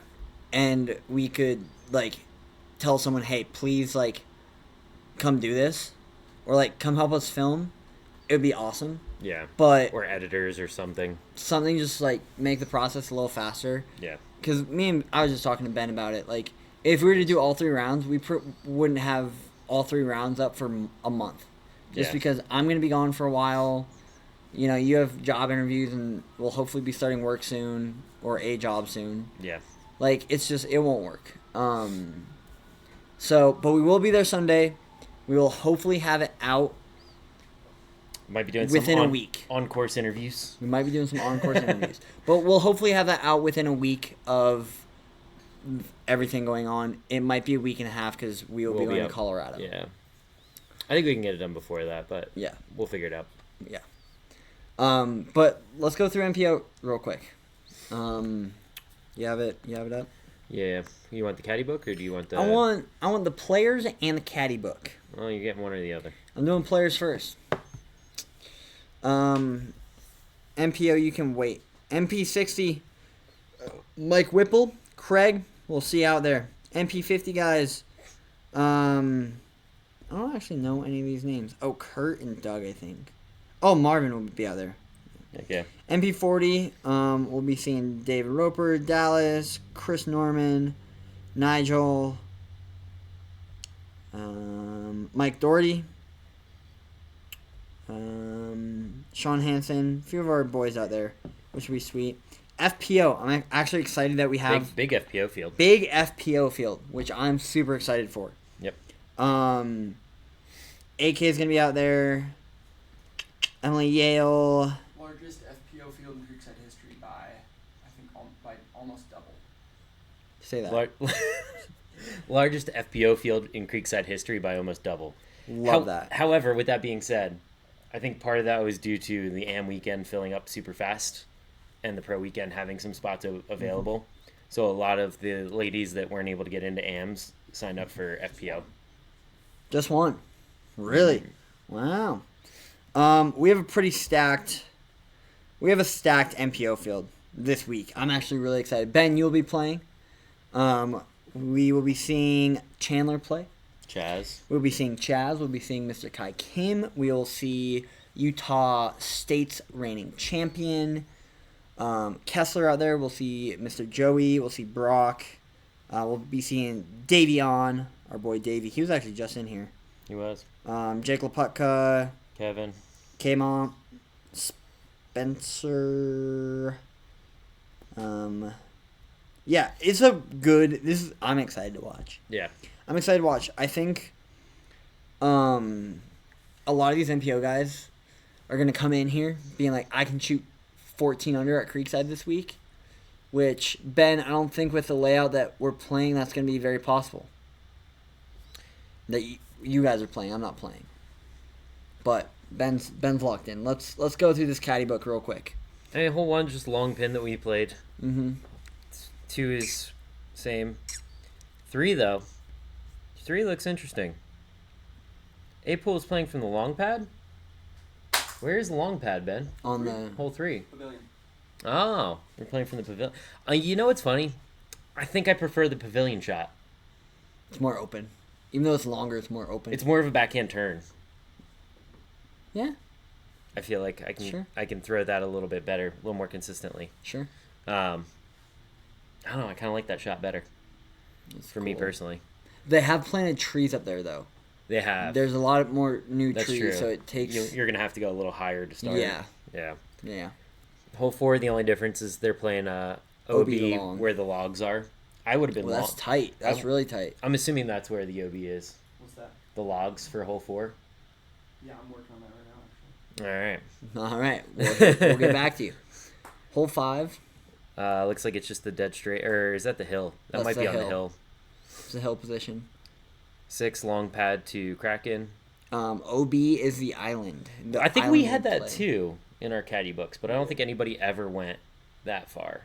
and we could tell someone, hey, please come do this or come help us film, it would be awesome. Yeah. But Or editors or something. something just make the process a little faster. Yeah. Because I was just talking to Ben about it. If we were to do all 3 rounds, we wouldn't have all 3 rounds up for a month. just Yeah. because I'm going to be gone for a while. You know, you have job interviews and we'll hopefully be starting work soon or a job soon. Yeah. Like, it's just, it won't work. So, but we will be there Sunday. We will hopefully have it out. Might be doing Within some a week. on-course interviews. We might be doing some on-course interviews. But we'll hopefully have that out within a week of everything going on. It might be a week and a half because we will be going to Colorado. Yeah. I think we can get it done before that, but Yeah. we'll figure it out. Yeah. But let's go through MPO real quick. You have it up? Yeah. You want the caddy book or do you want the... I want the players and the caddy book. Well, you're getting one or the other. I'm doing players first. MPO, you can wait. MP60, Mike Whipple, Craig, we'll see you out there. MP50 guys, I don't actually know any of these names. Oh, Kurt and Doug, I think. Oh, Marvin will be out there. Okay. MP40, we'll be seeing David Roper, Dallas, Chris Norman, Nigel, Mike Doherty, Sean Hansen, a few of our boys out there, which would be sweet. FPO, I'm actually excited that we have Big FPO field. big FPO field, which I'm super excited for. Yep. AK is gonna be out there. Emily Yale. Largest FPO field in Creekside history by, I think, by almost double. Say that. Largest FPO field in Creekside history by almost double. Love that. However, with that being said, I think part of that was due to the AM weekend filling up super fast and the pro weekend having some spots available. So a lot of the ladies that weren't able to get into AMs signed up for FPO. Just one. Really? Wow. We have a stacked MPO field this week. I'm actually really excited. Ben, you'll be playing. We will be seeing Chandler play. Chaz. We'll be seeing Chaz. We'll be seeing Mr. Kai Kim. We'll see Utah State's reigning champion. Kessler out there. We'll see Mr. Joey. We'll see Brock. We'll be seeing Davion, our boy Davey. He was actually just in here. He was. Jake Laputka. Kevin. Kmont. Spencer. Yeah, it's a good. I'm excited to watch. Yeah. I'm excited to watch. I think a lot of these MPO guys are going to come in here being like, I can shoot 14 under at Creekside this week, which, Ben, I don't think with the layout that we're playing that's going to be very possible. That you guys are playing. I'm not playing. But Ben's locked in. Let's go through this caddy book real quick. Hey, hole one, just long pin that we played. Mm-hmm. 2 is same. 3, though. 3 looks interesting. A-Pool is playing from the long pad? Where is the long pad, Ben? On the Hole 3. Pavilion. Oh, we're playing from the pavilion. You know what's funny? I think I prefer the pavilion shot. It's more open. Even though it's longer, it's more open. It's more of a backhand turn. Yeah, I feel like I can throw that a little bit better, a little more consistently. sure. I don't know. I kind of like that shot better. That's For me cool. personally. They have planted trees up there, though. They have. There's a lot more new That's trees, true. so it takes. You're going to have to go a little higher to start. Yeah. Yeah. Yeah. Hole 4, the only difference is they're playing OB long. where the logs are. I would have been Well, long. that's tight. That's really tight. I'm assuming that's where the OB is. What's that? The logs for hole 4. Yeah, I'm working on that right now, actually. All right. All right. We'll get back to you. Hole 5 Looks like it's just the dead straight. Or is that the hill? That That's might be the on the hill. hill. is a hill position. 6, long pad to Kraken. OB is the island. The I think we island had that play. too in our caddy books, but I don't think anybody ever went that far.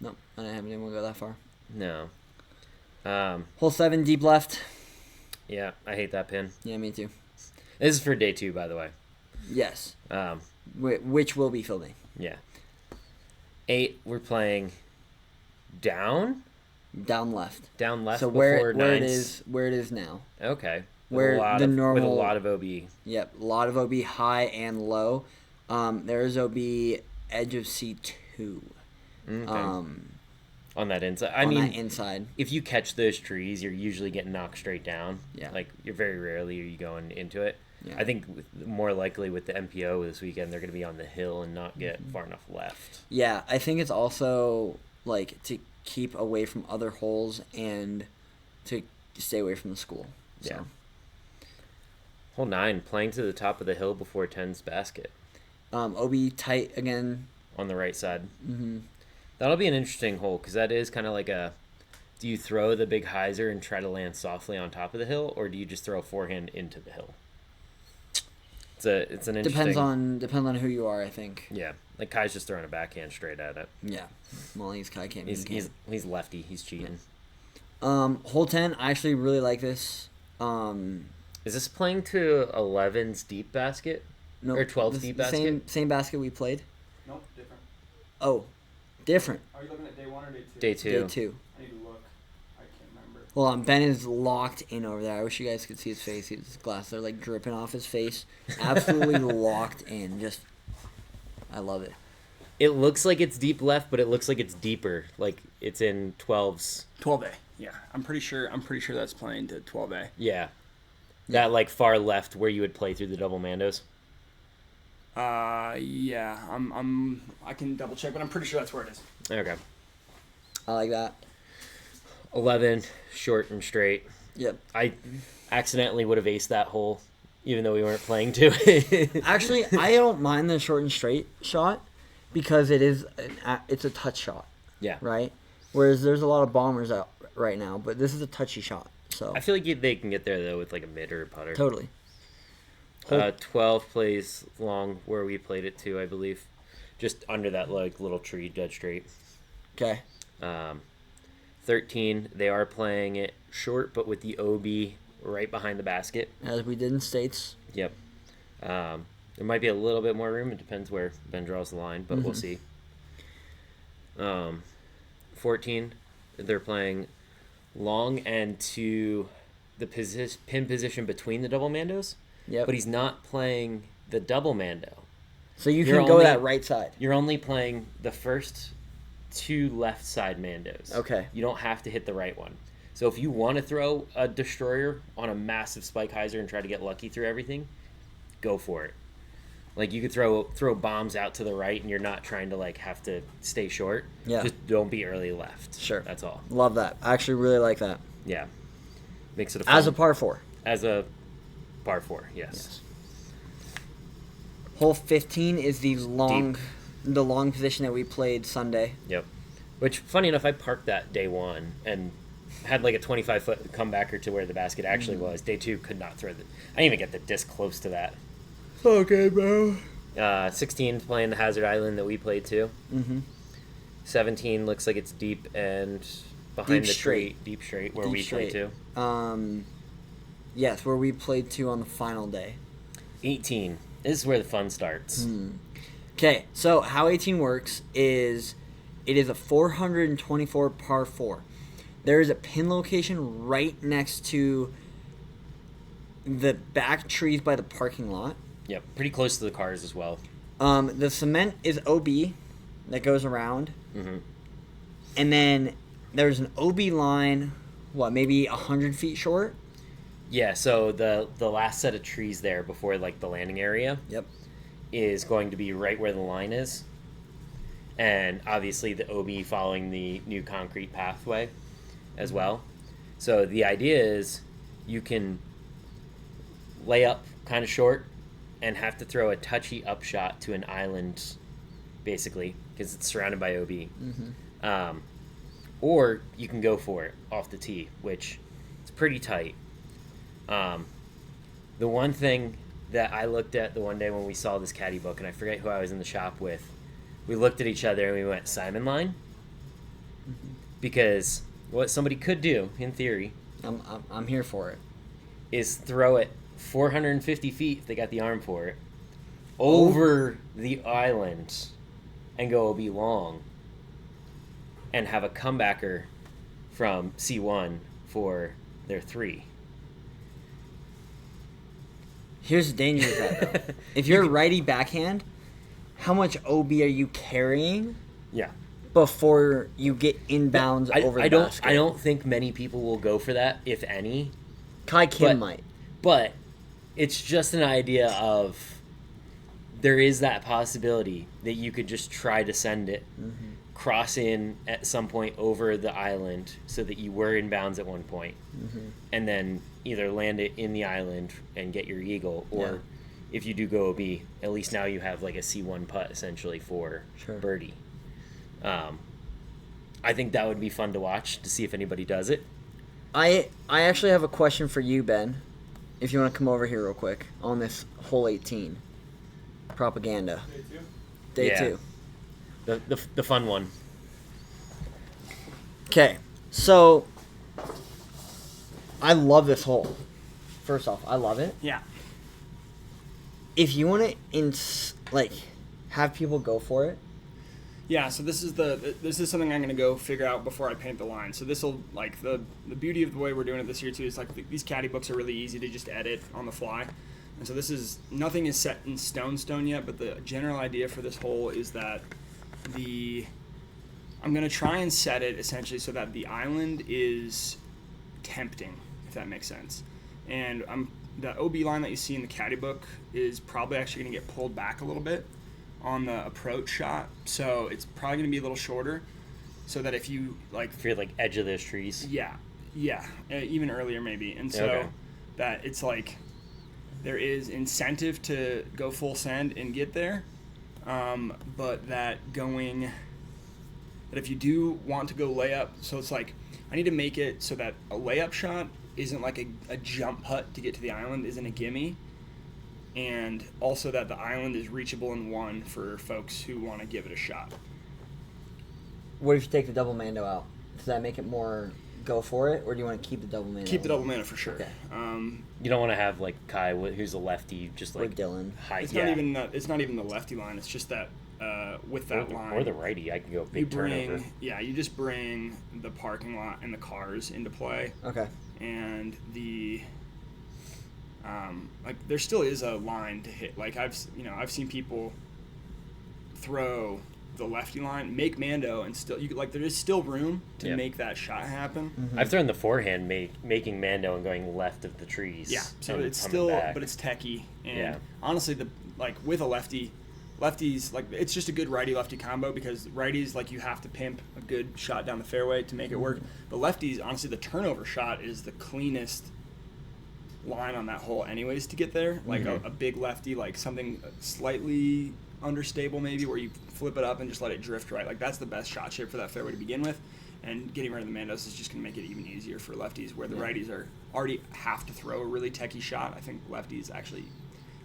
No, I didn't have anyone go that far. No. Hole 7, deep left. Yeah, I hate that pin. Yeah, me too. This is for day 2, by the way. Yes. Um, Which will be fielding. yeah. 8, we're playing down Down left. left. So before where it nines. is now. Okay. Where the with a normal- lot of OB. Yep, a lot of OB high and low. There is OB edge of C2. Okay. On On that inside. I mean, that inside. if you catch those trees, you're usually getting knocked straight down. Yeah. Like, you're very rarely are you going into it. Yeah. I think more likely with the MPO this weekend, they're going to be on the hill and not get far enough left. Yeah, I think it's also like to keep away from other holes and to stay away from the school. So. Yeah. Hole 9, playing to the top of the hill before 10's basket. OB tight again. On the right side. Mm-hmm. That'll be an interesting hole because that is kind of like a... Do you throw the big hyzer and try to land softly on top of the hill, or do you just throw a forehand into the hill? It's an interesting... Depends on who you are, I think. Yeah, like Kai's just throwing a backhand straight at it. Yeah, well, Kai can't. He's lefty. He's cheating. Hole 10, I actually really like this. Is this playing to 11's deep basket? No, or 12's deep basket? Same basket we played. Nope, different. Oh, different. Are you looking at day 1 or day 2? Day 2. Day 2. I need to look. I can't remember. Hold on, Ben is locked in over there. I wish you guys could see his face. His glasses are like dripping off his face. Absolutely locked in. Just, I love it. It looks like it's deep left, but it looks like it's deeper. Like it's in 12's. 12A. Yeah, I'm pretty sure that's playing to 12A. Yeah. That like far left where you would play through the double Mandos. Yeah. I can double check, but I'm pretty sure that's where it is. Okay. I like that. 11, short and straight. Yep. I accidentally would have aced that hole, even though we weren't playing to it. Actually, I don't mind the short and straight shot because it's a touch shot. Yeah. Right? Whereas there's a lot of bombers out right now, but this is a touchy shot. So I feel like they can get there, though, with like a mid or a putter. Totally. 12 plays long where we played it to, I believe. Just under that like little tree, dead straight. Okay. 13, they are playing it short, but with the OB right behind the basket. As we did in States. Yep. There might be a little bit more room. It depends where Ben draws the line, but we'll see. 14, they're playing long and to the pin position between the double Mandos. Yep. But he's not playing the double Mando. So you can go that right side. You're only playing the first 2 left side Mandos. Okay. You don't have to hit the right one. So if you want to throw a destroyer on a massive spike hyzer and try to get lucky through everything, go for it. Like you could throw bombs out to the right and you're not trying to like have to stay short. Yeah. Just don't be early left. Sure. That's all. Love that. I actually really like that. Yeah. Makes it a fun. As a par 4. As a par 4, yes. Hole 15 is the long position that we played Sunday. Yep. Which, funny enough, I parked that day 1 and had like a 25-foot comebacker to where the basket actually was. Day 2 could not throw I didn't even get the disc close to that. Okay, bro. 16 playing the Hazard Island that we played too. 17 looks like it's deep and behind the tree, deep straight where we played to. Yes, where we played to on the final day. 18. This is where the fun starts. Okay, so how 18 works is it is a 424 par 4. There is a pin location right next to the back trees by the parking lot. Yep, pretty close to the cars as well. The cement is OB that goes around. And then there's an OB line, maybe 100 feet short? Yeah, so the last set of trees there before like the landing area is going to be right where the line is. And obviously the OB following the new concrete pathway as well. So the idea is you can lay up kind of short and have to throw a touchy upshot to an island, basically, because it's surrounded by OB. Or you can go for it off the tee, which is pretty tight. The one thing that I looked at the one day when we saw this caddy book, and I forget who I was in the shop with, we looked at each other and we went Simon line, because what somebody could do, in theory, I'm here for it, is throw it 450 feet if they got the arm for it over the island and go OB long and have a comebacker from C1 for their 3. Here's the danger with that, though. If you're righty backhand, how much OB are you carrying? Yeah. Before you get inbounds over the basket? I don't think many people will go for that, if any. Kai Kim might. But it's just an idea of there is that possibility that you could just try to send it, cross in at some point over the island so that you were in bounds at one point, and then either land it in the island and get your eagle, or if you do go OB, at least now you have like a C1 putt essentially for birdie. I think that would be fun to watch to see if anybody does it. I actually have a question for you, Ben, if you want to come over here real quick on this hole 18 propaganda. Day two. The fun one. Okay, so I love this hole. First off, I love it. Yeah. If you want to have people go for it. Yeah, so this is something I'm gonna go figure out before I paint the line. So this will the beauty of the way we're doing it this year too is these caddy books are really easy to just edit on the fly, and so nothing is set in stone yet. But the general idea for this hole is that I'm gonna try and set it essentially so that the island is tempting, if that makes sense, and the OB line that you see in the caddy book is probably actually gonna get pulled back a little bit on the approach shot, so it's probably going to be a little shorter, so that if you're edge of those trees, even earlier maybe, and so that it's there is incentive to go full send and get there, but that if you do want to go layup, so it's I need to make it so that a layup shot isn't a jump putt to get to the island, isn't a gimme, and also that the island is reachable in one for folks who want to give it a shot. What if you take the double mando out? Does that make it more go for it, or do you want to keep the double mando? Keep the double mando for sure. Okay. You don't want to have Kai, who's a lefty, just or Dylan. It's not even the lefty line. It's just that with that line, or the righty, I can go big turnover. Yeah, you just bring the parking lot and the cars into play. Okay. And there still is a line to hit. I've seen people throw the lefty line, make mando, and still there is still room to make that shot happen. Mm-hmm. I've thrown the forehand, making mando and going left of the trees. Yeah, so it's still, but it's techie, and honestly, with a lefties, it's just a good righty-lefty combo, because righties, you have to pimp a good shot down the fairway to make it work. But lefties, honestly, the turnover shot is the cleanest line on that hole anyways to get there, a big lefty, something slightly understable maybe, where you flip it up and just let it drift right. That's the best shot shape for that fairway to begin with, and getting rid of the mandos is just going to make it even easier for lefties, where the righties already have to throw a really techie shot. I think lefties actually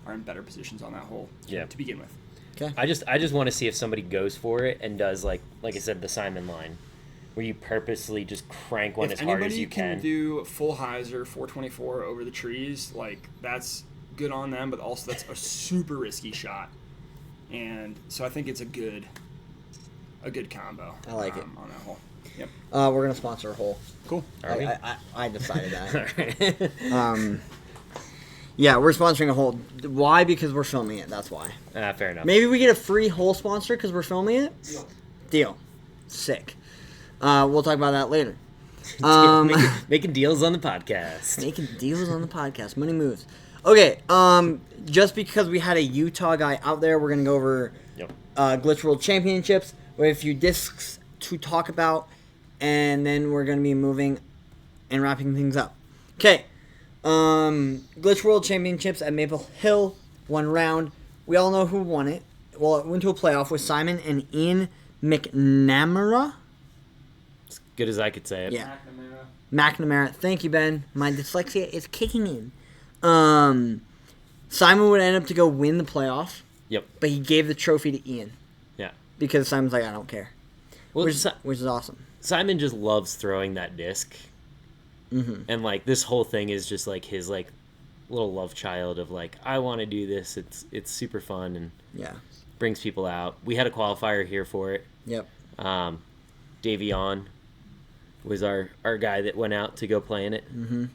are in better positions on that hole to begin with. Okay. I just want to see if somebody goes for it and does like I said, the Simon line, where you purposely just crank one as hard as you can. If anybody can do full hyzer 424 over the trees, that's good on them, but also that's a super risky shot. And so I think it's a good combo. I like it on that hole. Yep. We're gonna sponsor a hole. Cool. I decided that. Yeah, we're sponsoring a hole. Why? Because we're filming it. That's why. Fair enough. Maybe we get a free hole sponsor because we're filming it. Deal. Sick. We'll talk about that later. Making deals on the podcast. Making deals on the podcast. Money moves. Okay. Just because we had a Utah guy out there, we're gonna go over Glitch World Championships. We have a few discs to talk about, and then we're gonna be moving and wrapping things up. Okay. Glitch World Championships at Maple Hill, 1 round. We all know who won it. Well, it went to a playoff with Simon and Ian McNamara. As good as I could say it. Yeah. McNamara. Thank you, Ben. My dyslexia is kicking in. Simon would end up to go win the playoff. Yep. But he gave the trophy to Ian. Yeah. Because Simon's like, I don't care. Well, which is awesome. Simon just loves throwing that disc. Mm-hmm. And this whole thing is just his little love child of I want to do this. It's super fun and brings people out. We had a qualifier here for it. Yep. Davion was our guy that went out to go play in it. Mm-hmm.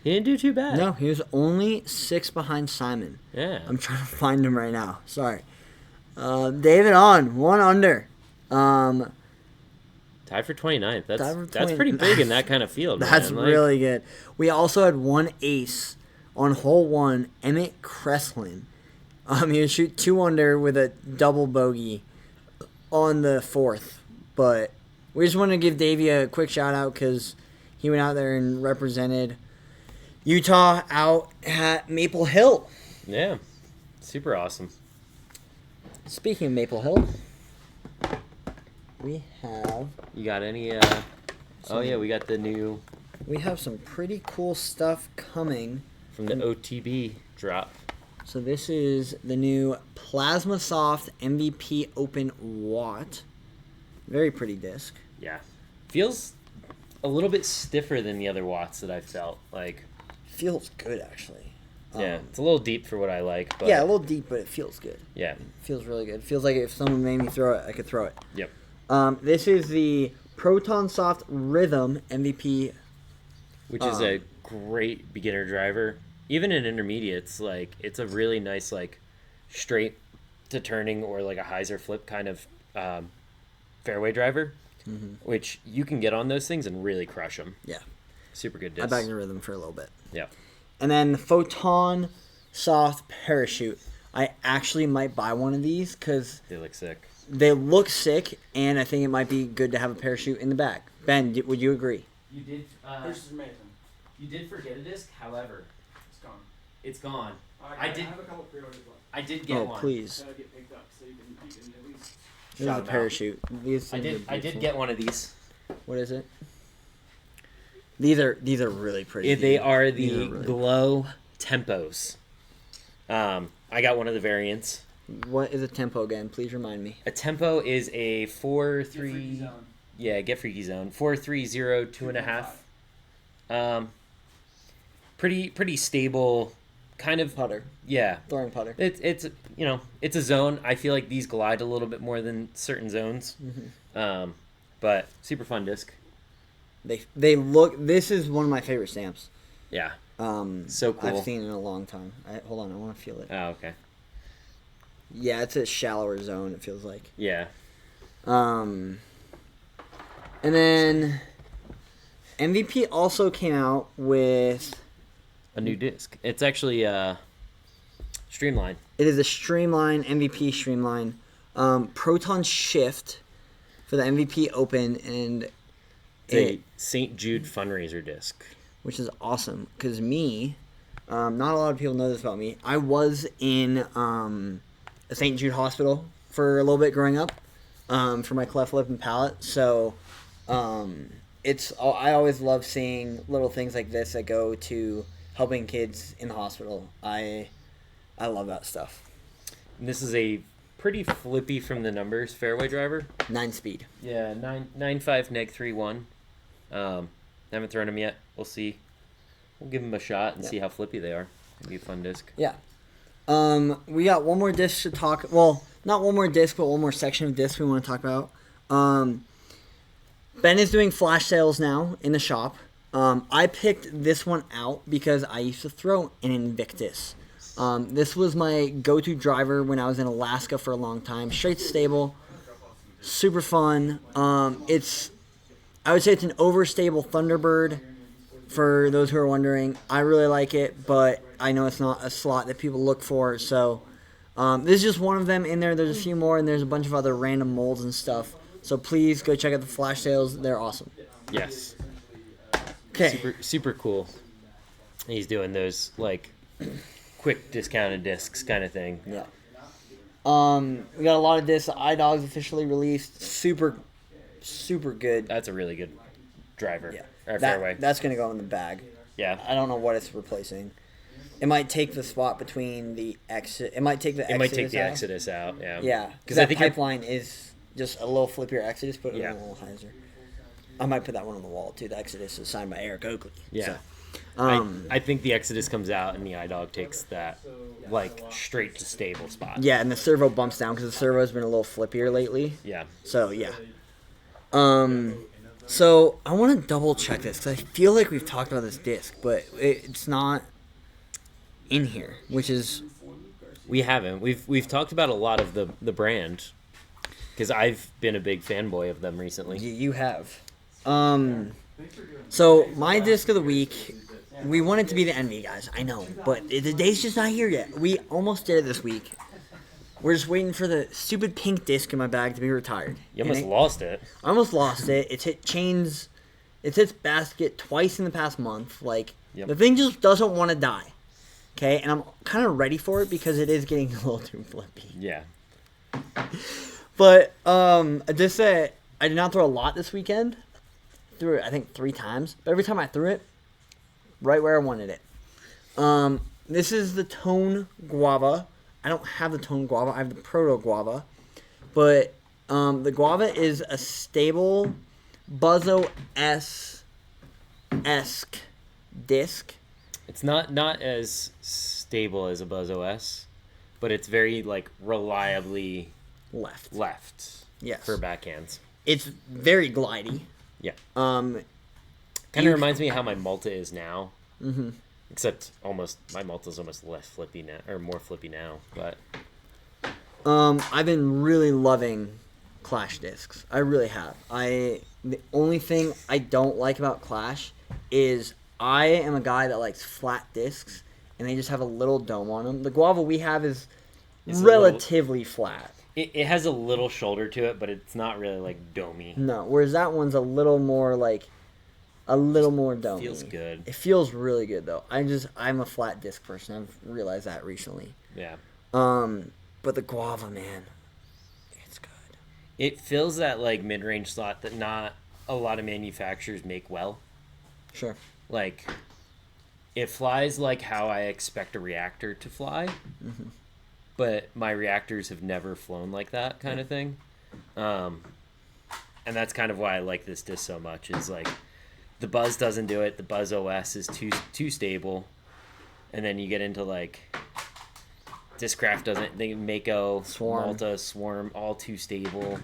He didn't do too bad. No, he was only 6 behind Simon. Yeah. I'm trying to find him right now. Sorry. David on 1 under. Tied for 29th. That's pretty big in that kind of field. That's man. really good. We also had 1 ace on hole 1, Emmett Kreslin. He would shoot 2 under with a double bogey on the 4th. But we just want to give Davey a quick shout out because he went out there and represented Utah out at Maple Hill. Yeah, super awesome. Speaking of Maple Hill, we have... You got any, we got the new... We have some pretty cool stuff coming. From the OTB drop. So this is the new Plasma Soft MVP Open Watt. Very pretty disc. Yeah. Feels a little bit stiffer than the other watts that I felt. Like, feels good, actually. Yeah, it's a little deep for what I like. But yeah, a little deep, but it feels good. Yeah. It feels really good. It feels like if someone made me throw it, I could throw it. Yep. This is the Proton Soft Rhythm MVP. Which is a great beginner driver. Even in intermediates, like, it's a really nice, like, straight to turning or like a hyzer flip kind of fairway driver, which you can get on those things and really crush them. Yeah. Super good I disc. bagged the Rhythm for a little bit. Yeah. And then the Photon Soft Parachute. I actually might buy one of these because They look sick. they look sick, and I think it might be good to have a parachute in the bag. Ben, would you agree? You did. This is amazing. You did forget a disc. However, It's gone. it's gone. I did- have a couple pre-orders left. I did get Oh, one. please. Gotta get picked up so you can at least. This is Shout a 'em out. parachute. These I things did. are I did beautiful. get one of these. What is it? These are really pretty. They are These the really- Glow Tempos. I got one of the variants. What is a tempo again? Please remind me. A tempo is a 4-3. Freaky zone. Yeah, get freaky zone. 4-3-0, 2.5. Pretty stable, kind of. Putter. Yeah, Throwing putter. it's it's a zone. I feel like these glide a little bit more than certain zones. But super fun disc. They look. This is one of my favorite stamps. Yeah. So So cool. I've seen in a long time. Hold on, I want to feel it. Oh, okay. Yeah, it's a shallower zone. It feels like. Yeah. And then MVP also came out with. A new disc. It's actually Streamline. It is a Streamline MVP Streamline, Proton Shift for the MVP Open, and It's a St. Jude fundraiser disc. which is awesome because not a lot of people know this about me. I was in a St. Jude hospital for a little bit growing up for my cleft lip and palate. So I always love seeing little things like this that go to helping kids in the hospital. I love that stuff. And this is a pretty flippy from the numbers fairway driver. 9-speed. Yeah, 9.5 neg 3.1. Haven't thrown them yet. We'll see. We'll give them a shot and see how flippy they are. It'll be a fun disc. Yeah. We got one more disc to talk. Well, not one more disc, but one more section of disc we want to talk about. Ben is doing flash sales now in the shop. I picked this one out because I used to throw an Invictus. This was my go-to driver when I was in Alaska for a long time. Straight stable, super fun. I would say it's an overstable Thunderbird. For those who are wondering, I really like it, but I know it's not a slot that people look for. So this is just one of them in there. There's a few more, and there's a bunch of other random molds and stuff. So please go check out the flash sales. They're awesome. Yes. Okay. Super cool. He's doing those, like, quick discounted discs kind of thing. Yeah. We got a lot of discs. iDog's officially released. Super good. That's a really good driver. Yeah. Or fairway. That's going to go in the bag. Yeah. I don't know what it's replacing. It might take the spot between the Exodus. It might take the It Exodus might take the out. Exodus out, yeah. Yeah. Because I that think pipeline is just a little flippier Exodus, but Yeah. a little hyzer. I might put that one on the wall, too. The Exodus is signed by Eric Oakley. Yeah. So, I think the Exodus comes out and the iDog takes that, like, straight to stable spot. yeah, and the servo bumps down because the servo's been a little flippier lately. Yeah. So, yeah. So, I want to double check this because I feel like we've talked about this disc, but it's not in here, which is... We haven't. We've talked about a lot of the brand because I've been a big fanboy of them recently. You have. So, my disc of the week we want it to be the envy, guys. I know, but the day's just not here yet. We almost did it this week. We're just waiting for the stupid pink disc in my bag to be retired. You almost lost it. I almost lost it. It's hit chains. It's hit basket twice in the past month. Like, the thing just doesn't want to die. Okay? And I'm kind of ready for it because it is getting a little too flippy. Yeah. But, just say, I did not throw a lot this weekend. Threw it, I think, 3 times. But every time I threw it, right where I wanted it. This is the Tone Guava. I don't have the Tone Guava. I have the Proto Guava. But the Guava is a stable Buzzo S-esque disc. It's not as stable as a Buzzo S, but it's very, like, reliably left. Yes. For backhands. It's very glidey. Yeah. Kind of reminds me of how my Malta is now. Mm-hmm. Except my Malta's almost less flippy now, or more flippy now. But I've been really loving Clash discs. I really have. The only thing I don't like about Clash is I am a guy that likes flat discs, and they just have a little dome on them. The Guava we have is relatively flat. It has a little shoulder to it, but it's not really, like, domey. No, whereas that one's a little more, like, a little more domey. Feels good. It feels really good, though. I'm a flat disc person. I've realized that recently. Yeah. But the Guava, man, it's good. It fills that, like, mid-range slot that not a lot of manufacturers make well. Sure. Like, it flies like how I expect a reactor to fly. Mm-hmm. But my reactors have never flown like that kind of thing. And that's kind of why I like this disc so much, is, like, the Buzz doesn't do it. The Buzz OS is too stable. And then you get into, like, Discraft doesn't. They Mako, Malta, Swarm, all too stable.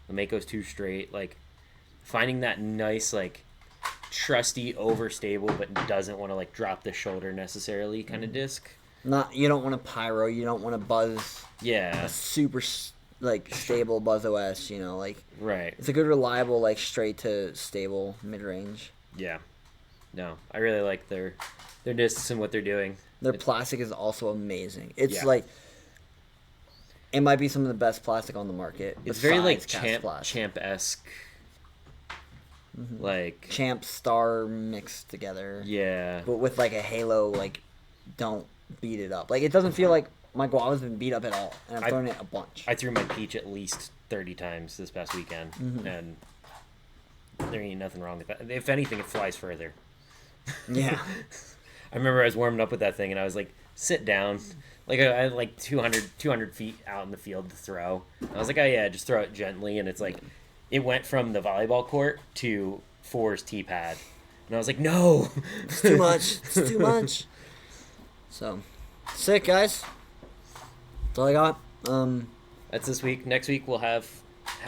The Mako's too straight. Like, finding that nice, like, trusty, overstable, but doesn't want to, like, drop the shoulder necessarily kind of disc. You don't want a pyro. You don't want to buzz. Yeah. A super like stable Buzz OS. Like, right. It's a good, reliable, like, straight to stable mid range. Yeah. No, I really like their discs and what they're doing. Their plastic is also amazing. It's like, it might be some of the best plastic on the market. It's very, like, Champ-esque. Mm-hmm. Like Champ Star mixed together. Yeah. But with, like, a halo, like, don't beat it up. Like, it doesn't feel like my Guava's been beat up at all, and I've thrown it a bunch. I threw my Peach at least 30 times this past weekend, and there ain't nothing wrong with that. If anything, it flies further. Yeah. I remember I was warming up with that thing, and I was like, sit down. Like, I had like 200 feet out in the field to throw. I was like, oh yeah, just throw it gently, and it's like, it went from the volleyball court to 4's tee pad. And I was like, no! It's too much. It's too much. So, sick, guys. That's all I got. That's this week. Next week we'll have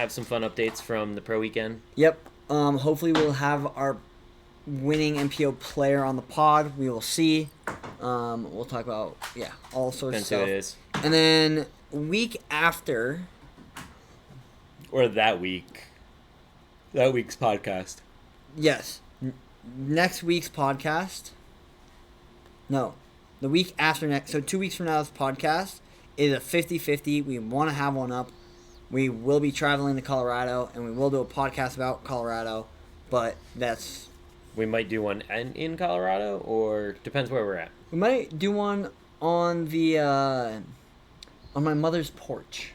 some fun updates from the pro weekend. Yep. Hopefully we'll have our winning MPO player on the pod. We will see. We'll talk about all sorts of stuff. Who it is. And then week after, or that week's podcast. Yes. Next week's podcast. No. The week after next. So 2 weeks from now's podcast is a 50-50. We want to have one up. We will be traveling to Colorado, and we will do a podcast about Colorado. But that's... We might do one in Colorado, or depends where we're at. We might do one on the... on my mother's porch.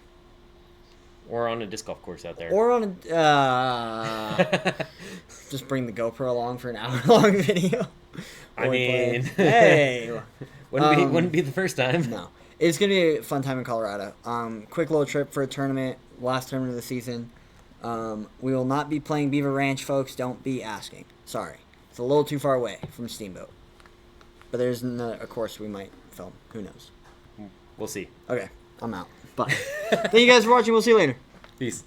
Or on a disc golf course out there. Or on a... just bring the GoPro along for an hour-long video. I mean... Hey! Wouldn't be the first time. No. It's going to be a fun time in Colorado. Quick little trip for a tournament. Last tournament of the season. We will not be playing Beaver Ranch, folks. Don't be asking. Sorry. It's a little too far away from Steamboat. But there's a course we might film. Who knows? We'll see. Okay. I'm out. Bye. Thank you guys for watching. We'll see you later. Peace.